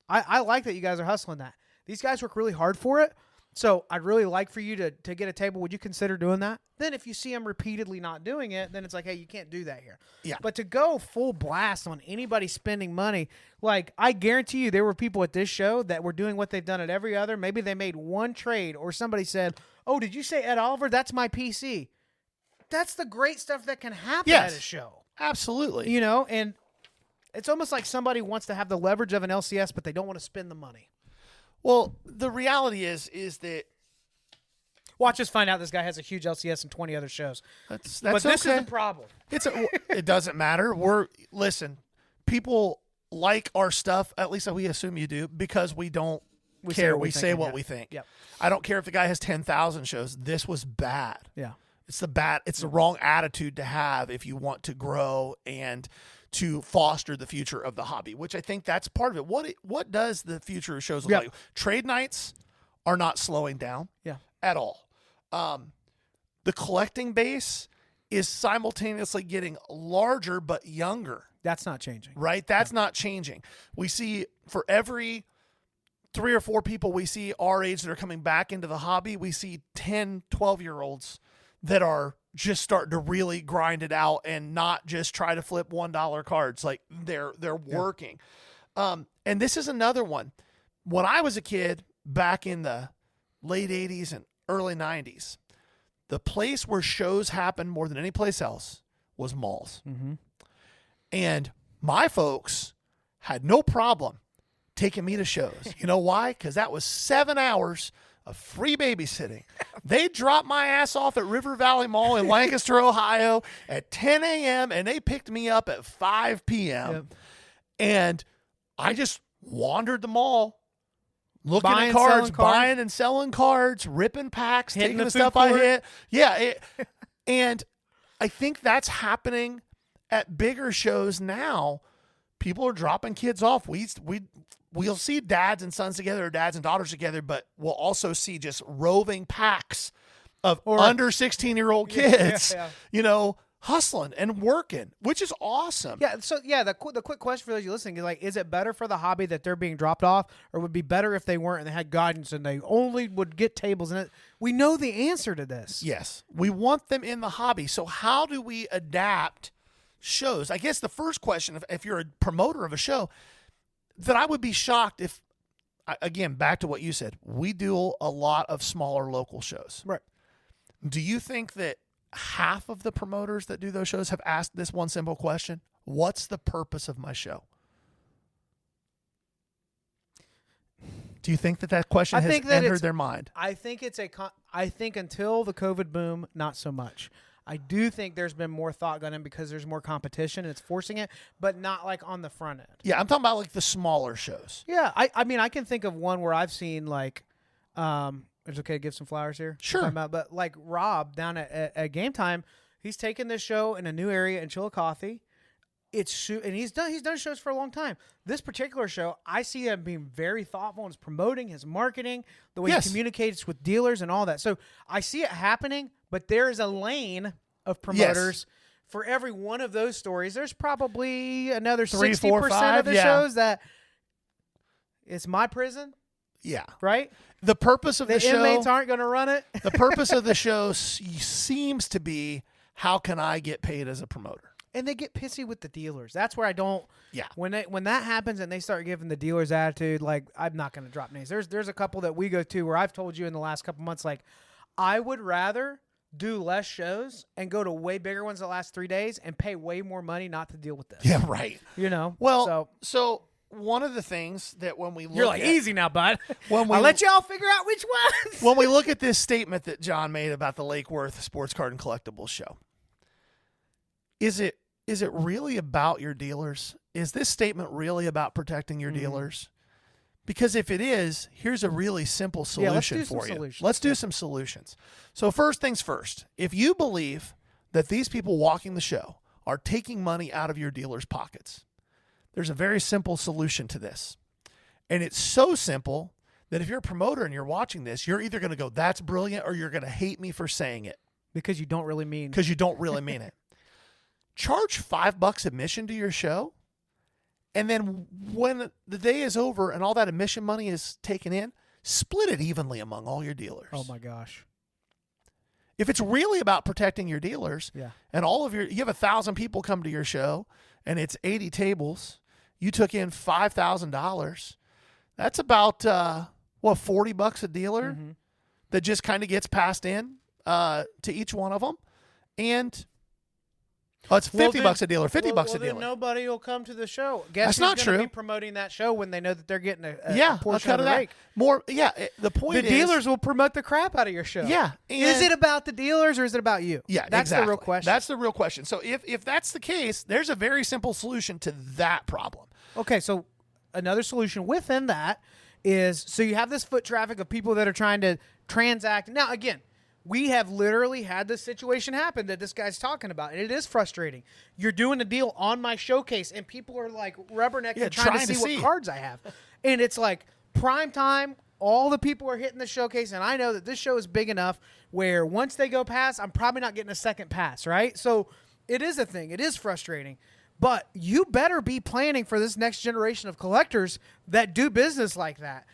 I like that you guys are hustling that. These guys work really hard for it. So I'd really like for you to get a table. Would you consider doing that? Then if you see them repeatedly not doing it, then it's like, hey, you can't do that here. Yeah. But to go full blast on anybody spending money, like I guarantee you there were people at this show that were doing what they've done at every other. Maybe they made one trade or somebody said, oh, did you say Ed Oliver? That's my PC. That's the great stuff that can happen at a show. Absolutely. You know, and it's almost like somebody wants to have the leverage of an LCS, but they don't want to spend the money. Well, the reality is that watch us find out this guy has a huge LCS and 20 other shows. But this is the problem. It doesn't matter. Listen, people like our stuff, at least we assume you do, because we don't care. We say what we think. Yep. I don't care if the guy has 10,000 shows. This was bad. Yeah. It's the wrong attitude to have if you want to grow and to foster the future of the hobby, which I think that's part of it. What does the future of shows look like? Trade nights are not slowing down at all. The collecting base is simultaneously getting larger but younger. That's not changing. Right? That's not changing. We see for every 3 or 4 people we see our age that are coming back into the hobby, we see 10, 12-year-olds that are just starting to really grind it out and not just try to flip $1 cards. Like they're working. And this is another one. When I was a kid back in the late 80s and early 90s, the place where shows happened more than any place else was malls. Mm-hmm. And my folks had no problem taking me to shows. You know why? Because that was 7 hours of free babysitting. They dropped my ass off at River Valley Mall in Lancaster, Ohio at 10 a.m. and they picked me up at 5 p.m. Yep. And I just wandered the mall, looking buying, at cards, buying and selling cards, ripping packs, hitting taking the stuff I hit. Yeah. And I think that's happening at bigger shows now. People are dropping kids off. We'll see dads and sons together or dads and daughters together, but we'll also see just roving packs of under 16-year-old kids, hustling and working, which is awesome. Yeah. So the quick question for those you listening is like, is it better for the hobby that they're being dropped off, or would it be better if they weren't and they had guidance and they only would get tables in it? We know the answer to this. Yes, we want them in the hobby. So how do we adapt shows? I guess the first question, if you're a promoter of a show, that I would be shocked if, again, back to what you said, we do a lot of smaller local shows. Right. Do you think that half of the promoters that do those shows have asked this one simple question? What's the purpose of my show? Do you think that question has entered their mind? I think I think until the COVID boom, not so much. I do think there's been more thought gone in because there's more competition and it's forcing it, but not like on the front end. Yeah, I'm talking about like the smaller shows. Yeah, I mean, I can think of one where I've seen like, it's okay to give some flowers here. Sure. But like Rob down at Game Time, he's taken this show in a new area in Chillicothe. And he's done shows for a long time. This particular show, I see him being very thoughtful in his promoting, his marketing, the way he communicates with dealers and all that. So I see it happening, but there is a lane of promoters for every one of those stories. There's probably another 3, 4, 60% 5, of the shows that it's my prison. Yeah. Right? The purpose of the show. The inmates aren't going to run it. The purpose of the show seems to be, how can I get paid as a promoter? And they get pissy with the dealers. That's where I don't. Yeah. When that happens and they start giving the dealers attitude, like, I'm not going to drop names. There's a couple that we go to where I've told you in the last couple months, like, I would rather do less shows and go to way bigger ones the last 3 days and pay way more money not to deal with this. Yeah, right. You know. Well, so one of the things that when we look you're like, easy now, bud. When I'll let y'all figure out which ones. When we look at this statement that John made about the Lake Worth Sports Card and Collectibles show, is it really about your dealers? Is this statement really about protecting your dealers? Because if it is, here's a really simple solution for you. Let's do some solutions. So first things first, if you believe that these people walking the show are taking money out of your dealers' pockets, there's a very simple solution to this. And it's so simple that if you're a promoter and you're watching this, you're either going to go, that's brilliant, or you're going to hate me for saying it. Because you don't really mean it. Charge $5 admission to your show, and then when the day is over and all that admission money is taken in, split it evenly among all your dealers. Oh my gosh. If it's really about protecting your dealers, and you have 1,000 people come to your show and it's 80 tables, you took in $5,000. That's about $40 a dealer that just kind of gets passed in to each one of them. And it's $50 a dealer, $50 a dealer. Then nobody will come to the show. Guess That's not true. Be promoting that show when they know that they're getting a portion of the rake. The point is, the dealers will promote the crap out of your show. Yeah. Is it about the dealers or is it about you? Yeah, that's exactly. the real question. That's the real question. So if that's the case, there's a very simple solution to that problem. Okay, so another solution within that is, so you have this foot traffic of people that are trying to transact. Now, again, we have literally had this situation happen that this guy's talking about, and it is frustrating. You're doing a deal on my showcase, and people are like rubbernecking trying to see what cards I have. And it's like prime time, all the people are hitting the showcase, and I know that this show is big enough where once they go past, I'm probably not getting a second pass, right? So it is a thing. It is frustrating. But you better be planning for this next generation of collectors that do business like that.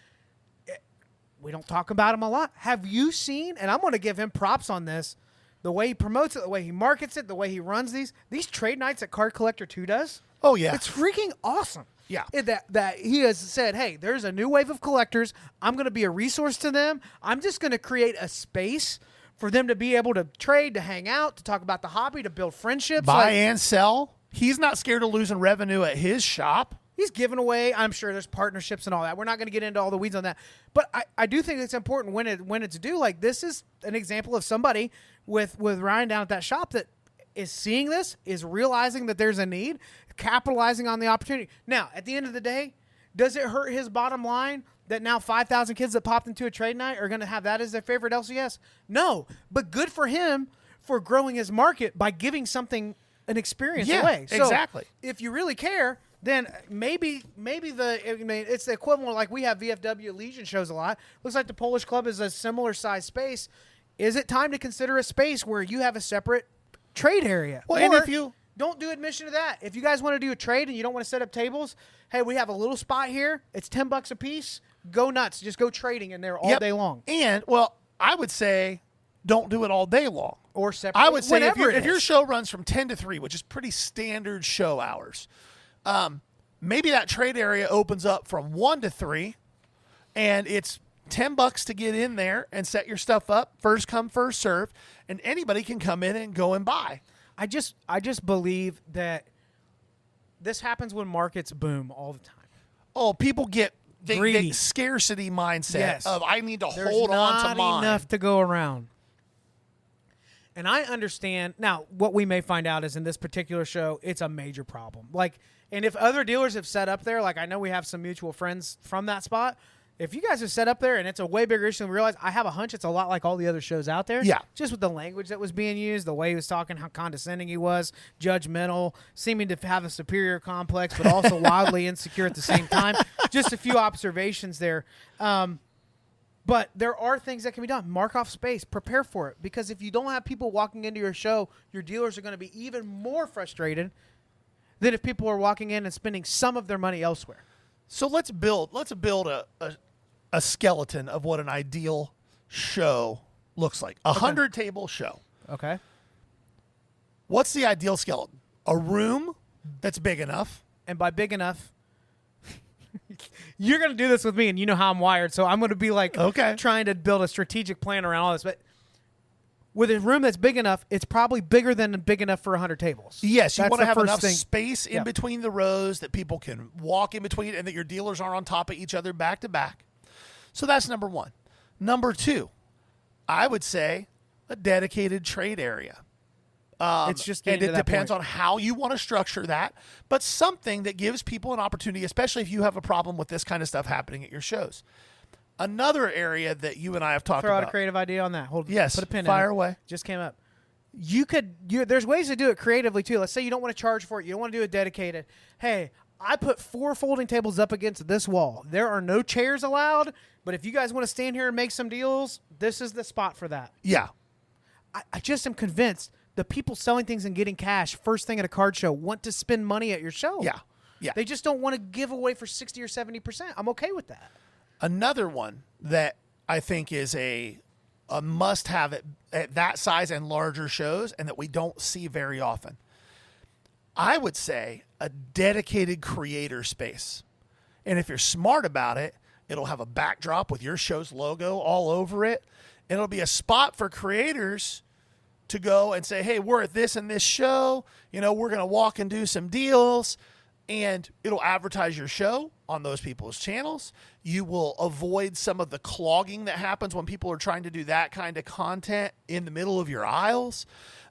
We don't talk about him a lot. Have you seen, and I'm going to give him props on this, the way he promotes it, the way he markets it, the way he runs these trade nights that Card Collector 2 does? Oh, yeah. It's freaking awesome. Yeah. That he has said, hey, there's a new wave of collectors. I'm going to be a resource to them. I'm just going to create a space for them to be able to trade, to hang out, to talk about the hobby, to build friendships. Buy and sell. He's not scared of losing revenue at his shop. He's giving away. I'm sure there's partnerships and all that. We're not going to get into all the weeds on that. But I do think it's important when it's due. Like, this is an example of somebody with Ryan down at that shop that is seeing this, is realizing that there's a need, capitalizing on the opportunity. Now, at the end of the day, does it hurt his bottom line that now 5,000 kids that popped into a trade night are going to have that as their favorite LCS? No. But good for him for growing his market by giving something, an experience away. So exactly. If you really care, then maybe it's the equivalent. Like, we have VFW Legion shows a lot. Looks like the Polish Club is a similar size space. Is it time to consider a space where you have a separate trade area. Well, or and if you don't do admission to that. If you guys want to do a trade and you don't want to set up tables, hey, we have a little spot here. It's $10 a piece. Go nuts. Just go trading in there all day long. And, well, I would say don't do it all day long. Or separate. I would say if Whenever your show runs from 10 to 3, which is pretty standard show hours, maybe that trade area opens up from 1 to 3, and it's $10 to get in there and set your stuff up. First come, first serve, and anybody can come in and go and buy. I just believe that this happens when markets boom all the time. Oh, people get Greedy. scarcity mindset of I need to There's hold on to not mine. enough to go around. And I understand now. What we may find out is in this particular show, it's a major problem. Like, and if other dealers have set up there, like I know we have some mutual friends from that spot. If you guys have set up there and it's a way bigger issue than we realize, I have a hunch it's a lot like all the other shows out there. Yeah. Just with the language that was being used, the way he was talking, how condescending he was, judgmental, seeming to have a superior complex, but also wildly insecure at the same time. Just a few observations there. But there are things that can be done. Mark off space. Prepare for it. Because if you don't have people walking into your show, your dealers are going to be even more frustrated than if people are walking in and spending some of their money elsewhere. So let's build a skeleton of what an ideal show looks like. A 100-table show. Okay. What's the ideal skeleton? A room that's big enough. And by big enough, you're going to do this with me, and you know how I'm wired, so I'm going to be like trying to build a strategic plan around all this. But with a room that's big enough, it's probably bigger than big enough for 100 tables. Yes, you That's want to the have first enough thing. space in between the rows that people can walk in between and that your dealers aren't on top of each other back to back. So that's number one. Number two, I would say a dedicated trade area. It's just and it depends point. on how you want to structure that, but something that gives people an opportunity, especially if you have a problem with this kind of stuff happening at your shows. Another area that you and I have talked Throw about. out a creative idea on that. Yes, put a pin in it. fire away. Just came up. There's ways to do it creatively too. Let's say you don't want to charge for it. You don't want to do it dedicated. Hey, I put 4 folding tables up against this wall. There are no chairs allowed, but if you guys want to stand here and make some deals, this is the spot for that. Yeah. I just am convinced the people selling things and getting cash first thing at a card show want to spend money at your show. Yeah. Yeah. They just don't want to give away for 60 or 70%. I'm okay with that. Another one that I think is a must-have at that size and larger shows and that we don't see very often, I would say a dedicated creator space. And if you're smart about it, it'll have a backdrop with your show's logo all over it. It'll be a spot for creators to go and say, hey, we're at this and this show. You know, we're going to walk and do some deals. And it'll advertise your show on those people's channels. You will avoid some of the clogging that happens when people are trying to do that kind of content in the middle of your aisles.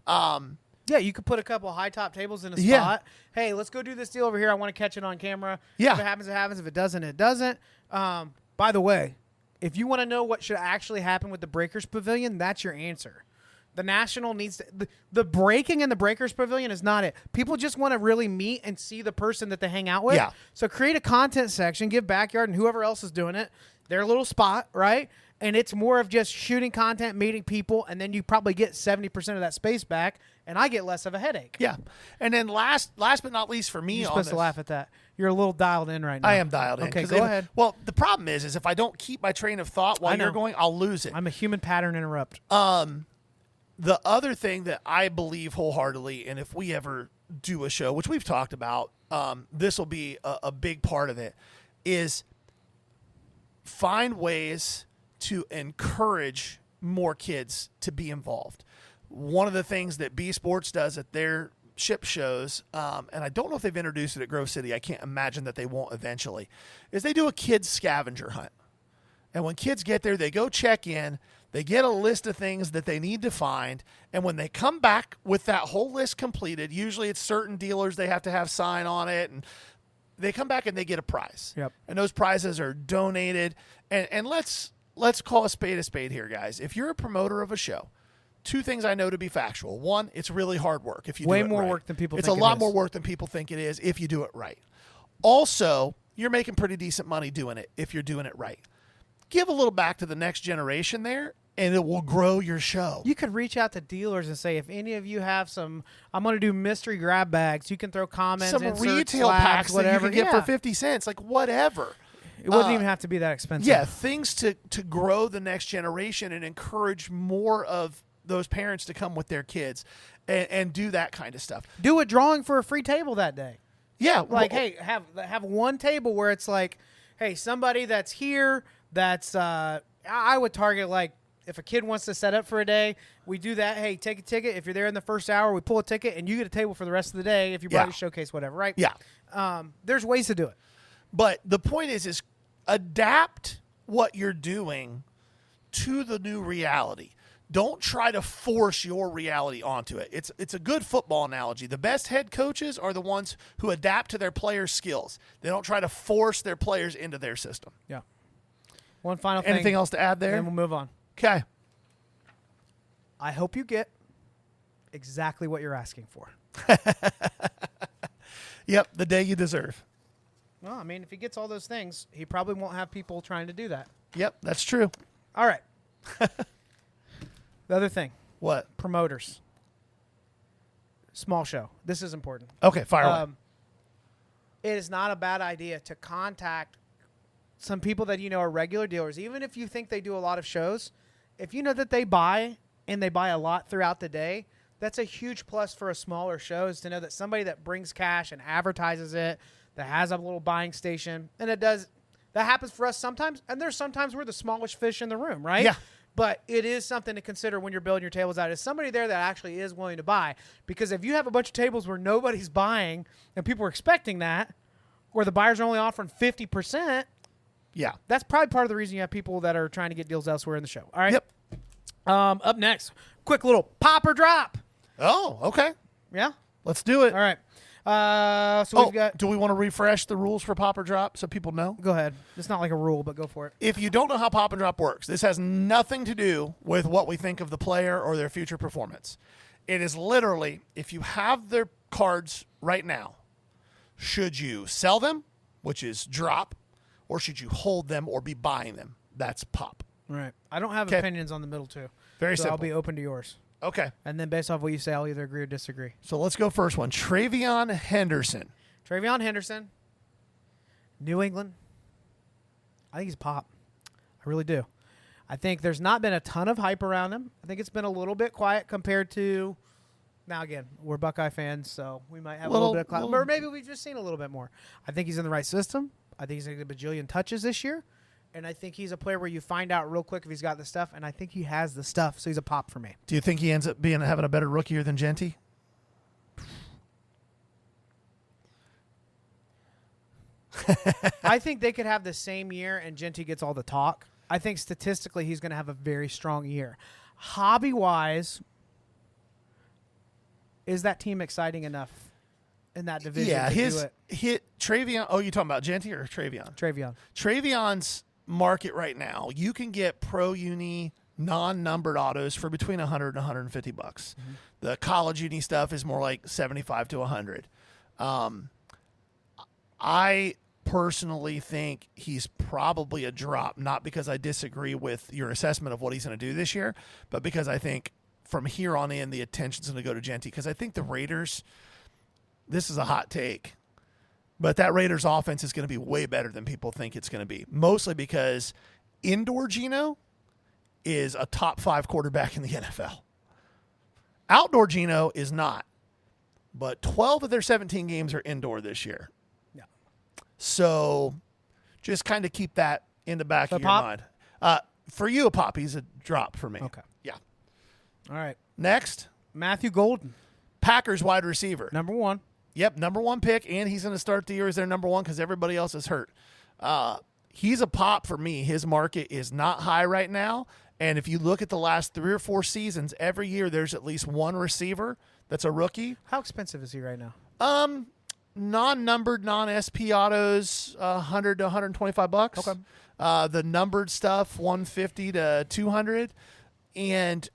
Yeah, you could put a couple of high top tables in a spot. Hey, let's go do this deal over here. I want to catch it on camera. Yeah. If it happens, it happens. If it doesn't, it doesn't. By the way, if you want to know what should actually happen with the Breakers Pavilion, that's your answer. The National needs to, the breaking in the Breakers Pavilion is not it. People just want to really meet and see the person that they hang out with. Yeah. So create a content section, give Backyard and whoever else is doing it their little spot, right? And it's more of just shooting content, meeting people, and then you probably get 70% of that space back, and I get less of a headache. Yeah. And then last but not least for me You're on supposed this, to laugh at that. You're a little dialed in right now. I am dialed in. Okay, 'cause go ahead. Well, the problem is if I don't keep my train of thought while you're going, I'll lose it. I'm a human pattern interrupt. The other thing that I believe wholeheartedly, and if we ever do a show, which we've talked about, this will be a big part of it, is find ways to encourage more kids to be involved. One of the things that B Sports does at their ship shows, and I don't know if they've introduced it at Grove City, I can't imagine that they won't eventually, is they do a kids scavenger hunt. And when kids get there, they go check in, they get a list of things that they need to find, and when they come back with that whole list completed, usually it's certain dealers they have to have sign on it, and they come back and they get a prize. Yep. And those prizes are donated. And let's call a spade here, guys. If you're a promoter of a show, 2 things I know to be factual. 1, it's really hard work if you do it right. Way more work than people think it is. It's a lot more work than people think it is if you do it right. Also, you're making pretty decent money doing it if you're doing it right. Give a little back to the next generation there and it will grow your show. You could reach out to dealers and say, if any of you have some, I'm going to do mystery grab bags. You can throw comments, some inserts, retail slabs, packs whatever. that you can get for 50 cents, like whatever. It wouldn't even have to be that expensive. Yeah, things to grow the next generation and encourage more of those parents to come with their kids and do that kind of stuff. Do a drawing for a free table that day. Yeah, Like, hey, have one table where it's like, hey, somebody that's here that's I would target, like, if a kid wants to set up for a day, we do that. Hey, take a ticket. If you're there in the first hour, we pull a ticket, and you get a table for the rest of the day if you brought your showcase, whatever, right? Yeah. There's ways to do it. But the point is adapt what you're doing to the new reality. Don't try to force your reality onto it. It's a good football analogy. The best head coaches are the ones who adapt to their players' skills. They don't try to force their players into their system. Yeah. One final thing. Anything else to add there? And then we'll move on. Okay. I hope you get exactly what you're asking for. Yep, the day you deserve. Well, I mean, if he gets all those things, he probably won't have people trying to do that. Yep, that's true. All right. The other thing. What? Promoters. Small show. This is important. Okay, fire away. It is not a bad idea to contact some people that you know are regular dealers, even if you think they do a lot of shows. If you know that they buy, and they buy a lot throughout the day, that's a huge plus for a smaller show, is to know that somebody that brings cash and advertises it, that has a little buying station, and that happens for us sometimes, and there's sometimes we're the smallest fish in the room, right? Yeah. But it is something to consider when you're building your tables out. Is somebody there that actually is willing to buy? Because if you have a bunch of tables where nobody's buying and people are expecting that, or the buyers are only offering 50%, yeah, that's probably part of the reason you have people that are trying to get deals elsewhere in the show. All right? Yep. Up next, quick little pop or drop. Oh, okay. Yeah? Let's do it. All right. So we've got... Do we want to refresh the rules for Pop or Drop so people know? Go ahead. It's not like a rule, but go for it. If you don't know how Pop and Drop works, this has nothing to do with what we think of the player or their future performance. It is literally, if you have their cards right now, should you sell them, which is drop, or should you hold them or be buying them? That's Pop. All right. I don't have opinions on the middle two. Very so simple. I'll be open to yours. Okay. And then based off what you say, I'll either agree or disagree. So let's go first one. Travion Henderson. Travion Henderson, New England. I think he's Pop. I really do. I think there's not been a ton of hype around him. I think it's been a little bit quiet compared to... Now, again, we're Buckeye fans, so we might have a little bit of clout. Or maybe we've just seen a little bit more. I think he's in the right system. I think he's going to get a bajillion touches this year. And I think he's a player where you find out real quick if he's got the stuff. And I think he has the stuff, so he's a Pop for me. Do you think he ends up having a better rookie year than Genty? I think they could have the same year and Genty gets all the talk. I think statistically he's going to have a very strong year. Hobby-wise, is that team exciting enough in that division to do it? Hit Travion. Oh, you talking about Genty or Travion? Travion. Travion's market right now, you can get pro uni non-numbered autos for between $100 and $150. Mm-hmm. The college uni stuff is more like $75 to $100. I personally think he's probably a drop, not because I disagree with your assessment of what he's going to do this year, but because I think from here on in the attention's going to go to Genty, because I think the Raiders, this is a hot take, but that Raiders offense is going to be way better than people think it's going to be, mostly because indoor Geno is a top 5 quarterback in the NFL. Outdoor Geno is not, but 12 of their 17 games are indoor this year. Yeah. So just kind of keep that in the back of your mind. For you, a Pop. He's a drop for me. Okay. Yeah. All right. Next. Matthew Golden. Packers wide receiver. Number 1. Yep, number 1 pick, and he's going to start the year as their number 1 because everybody else is hurt. He's a Pop for me. His market is not high right now, and if you look at the last 3 or 4 seasons, every year there's at least one receiver that's a rookie. How expensive is he right now? Non-numbered, non-SP autos, $100 to $125. Okay. The numbered stuff, $150 to $200, and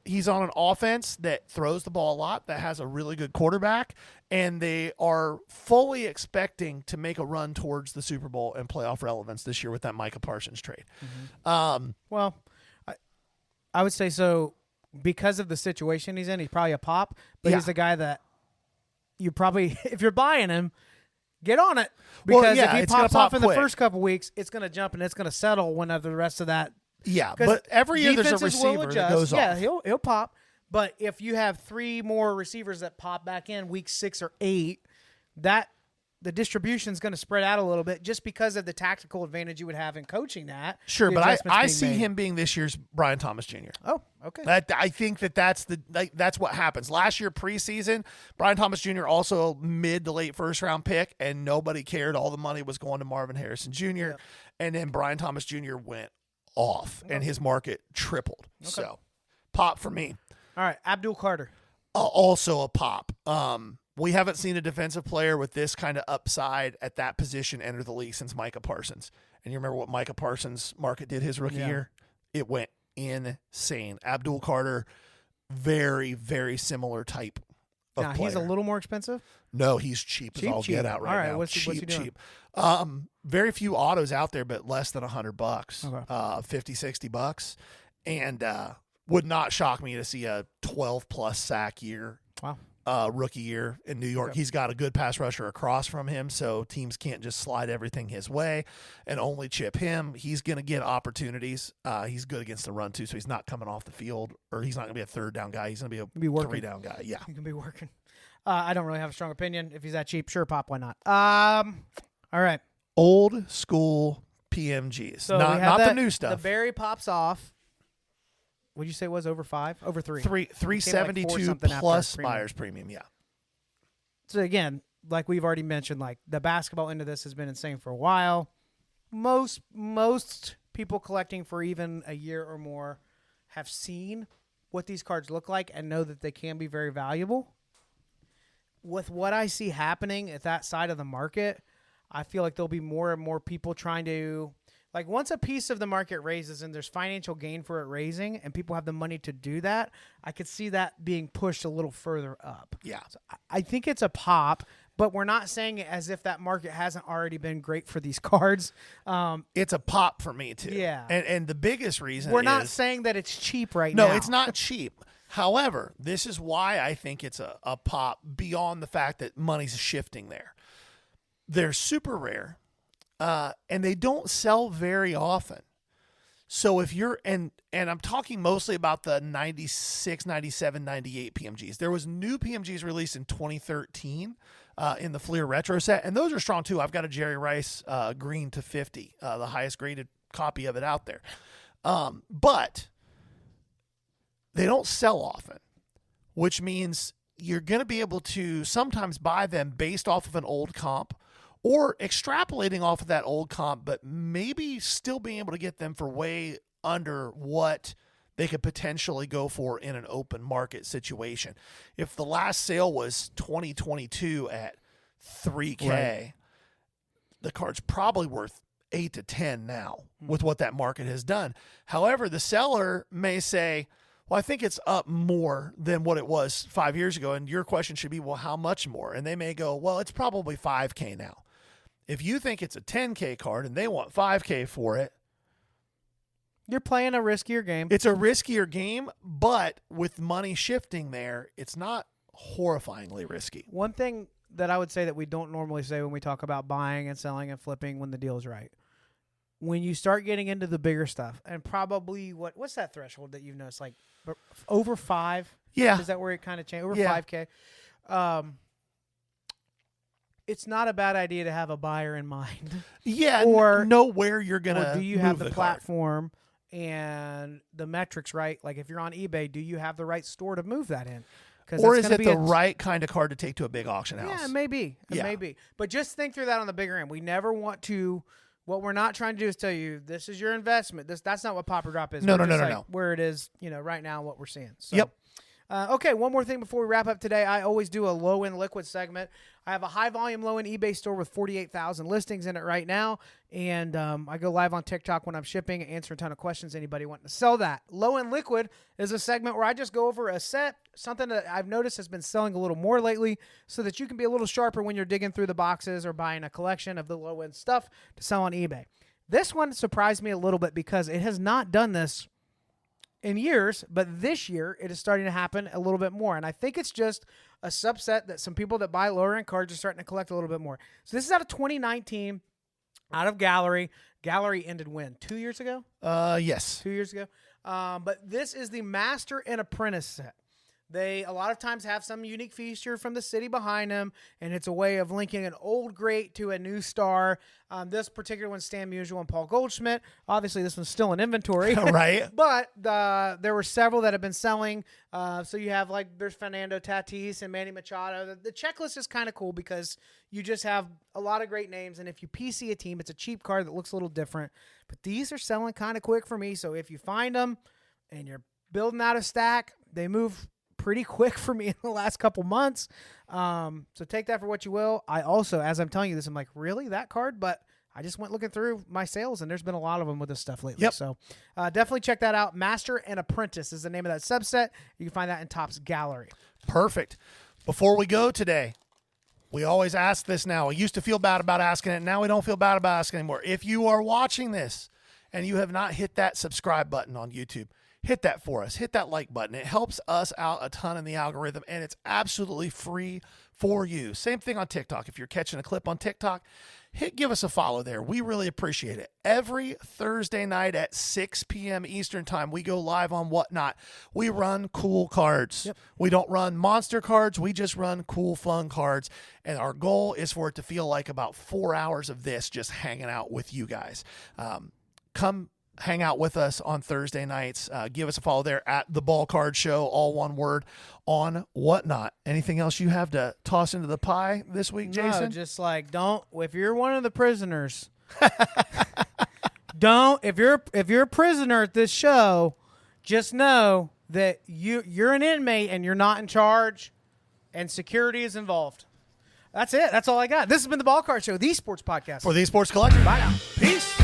he's on an offense that throws the ball a lot, that has a really good quarterback, and they are fully expecting to make a run towards the Super Bowl and playoff relevance this year with that Micah Parsons trade. Mm-hmm. I would say so because of the situation he's in. He's probably a pop, but he's the guy that you probably, if you're buying him, get on it. Because if he pops off in the first couple weeks, it's going to jump and it's going to settle whenever the rest of that. Yeah, but every year there's a receiver that goes off. Yeah, he'll pop. But if you have 3 more receivers that pop back in week 6 or 8, the distribution is going to spread out a little bit just because of the tactical advantage you would have in coaching that. Sure, but I see him being this year's Brian Thomas Jr. Oh, okay. I think that's what happens. Last year preseason, Brian Thomas Jr. also mid to late first round pick, and nobody cared. All the money was going to Marvin Harrison Jr. Yep. And then Brian Thomas Jr. went off, and his market tripled. Okay. So, pop for me. All right, Abdul Carter. Also a pop. We haven't seen a defensive player with this kind of upside at that position enter the league since Micah Parsons. And you remember what Micah Parsons' market did his rookie year? It went insane. Abdul Carter, very, very similar type of player. He's a little more expensive? No, he's cheap as all get out right now. All right, what's he doing? Cheap. Very few autos out there, but less than $100. Okay. $50-$60. And would not shock me to see a 12-plus sack year. Wow. Rookie year in New York. Yep. He's got a good pass rusher across from him, so teams can't just slide everything his way and only chip him. He's going to get opportunities. He's good against the run, too, so he's not coming off the field, or he's not going to be a third down guy. He's going to be a 3-down guy. Yeah. He can be working. I don't really have a strong opinion. If he's that cheap, sure, pop, why not? All right. Old school PMGs. So not the new stuff. The Barry pops off. What did you say it was over 5? Over 3. 372 like plus buyer's premium, yeah. So again, like we've already mentioned, like the basketball end of this has been insane for a while. Most people collecting for even a year or more have seen what these cards look like and know that they can be very valuable. With what I see happening at that side of the market, I feel like there'll be more and more people trying to, like, once a piece of the market raises and there's financial gain for it raising and people have the money to do that, I could see that being pushed a little further up. Yeah. So I think it's a pop, but we're not saying it as if that market hasn't already been great for these cards. It's a pop for me, too. Yeah. And the biggest reason we're not saying that it's cheap now. No, it's not cheap. However, this is why I think it's a pop beyond the fact that money's shifting there. They're super rare. And they don't sell very often. So if you're, and I'm talking mostly about the 96, 97, 98 PMGs. There was new PMGs released in 2013 in the Fleer Retro set, and those are strong too. I've got a Jerry Rice green to 50, the highest graded copy of it out there. But they don't sell often, which means you're going to be able to sometimes buy them based off of an old comp, or extrapolating off of that old comp, but maybe still being able to get them for way under what they could potentially go for in an open market situation. If the last sale was 2022 at $3K, right, the card's probably worth 8 to 10 now with what that market has done. However, the seller may say, well, I think it's up more than what it was 5 years ago. And your question should be, well, how much more? And they may go, well, it's probably 5K now. If you think it's a 10K card and they want 5K for it, you're playing a riskier game. It's a riskier game, but with money shifting there, it's not horrifyingly risky. One thing that I would say that we don't normally say when we talk about buying and selling and flipping when the deal's right. When you start getting into the bigger stuff, and probably what's that threshold that you've noticed? Like over 5? Yeah. Is that where it kind of changed? Over 5K? It's not a bad idea to have a buyer in mind. Yeah, or know where you're going to. Do you have the platform and the metrics right? Like if you're on eBay, do you have the right store to move that in? Or is it the right kind of card to take to a big auction house? Yeah, maybe. Maybe. But just think through that on the bigger end. We never want to. What we're not trying to do is tell you this is your investment. That's not what Pop or Drop is. No. Where it is, right now, what we're seeing. So. Yep. Okay, one more thing before we wrap up today. I always do a low-end liquid segment. I have a high-volume, low-end eBay store with 48,000 listings in it right now, and I go live on TikTok when I'm shipping, answer a ton of questions. Anybody wanting to sell that. Low-end liquid is a segment where I just go over a set, something that I've noticed has been selling a little more lately, so that you can be a little sharper when you're digging through the boxes or buying a collection of the low-end stuff to sell on eBay. This one surprised me a little bit because it has not done this in years, but this year it is starting to happen a little bit more. And I think it's just a subset that some people that buy lower end cards are starting to collect a little bit more. So this is out of 2019, out of Gallery. Gallery ended when? 2 years ago? Yes. 2 years ago. But this is the Master and Apprentice set. They a lot of times have some unique feature from the city behind them, and it's a way of linking an old great to a new star. This particular one's Stan Musial and Paul Goldschmidt. Obviously, this one's still in inventory. Right. But there were several that have been selling. So you have, like, there's Fernando Tatis and Manny Machado. The checklist is kind of cool because you just have a lot of great names, and if you PC a team, it's a cheap card that looks a little different. But these are selling kind of quick for me, so if you find them and you're building out a stack, they move pretty quick for me in the last couple months. So take that for what you will. I also, as I'm telling you this, I'm like, really, that card? But I just went looking through my sales, and there's been a lot of them with this stuff lately. Yep. So definitely check that out. Master and Apprentice is the name of that subset. You can find that in Topps Gallery. Perfect. Before we go today, we always ask this now. We used to feel bad about asking it. Now we don't feel bad about asking anymore. If you are watching this and you have not hit that subscribe button on YouTube, hit that for us. Hit that like button. It helps us out a ton in the algorithm, and it's absolutely free for you. Same thing on TikTok. If you're catching a clip on TikTok, give us a follow there. We really appreciate it. Every Thursday night at 6 p.m. Eastern time, we go live on Whatnot. We run cool cards. Yep. We don't run monster cards. We just run cool, fun cards, and our goal is for it to feel like about 4 hours of this just hanging out with you guys. Come hang out with us on Thursday nights. Give us a follow there at The Ball Card Show, all one word, on Whatnot. Anything else you have to toss into the pie this week, Jason? No, just like, if you're one of the prisoners, if you're a prisoner at this show, just know that you're an inmate and you're not in charge, and security is involved. That's it. That's all I got. This has been The Ball Card Show, the sports podcast. For the Sports Collective. Bye now. Peace.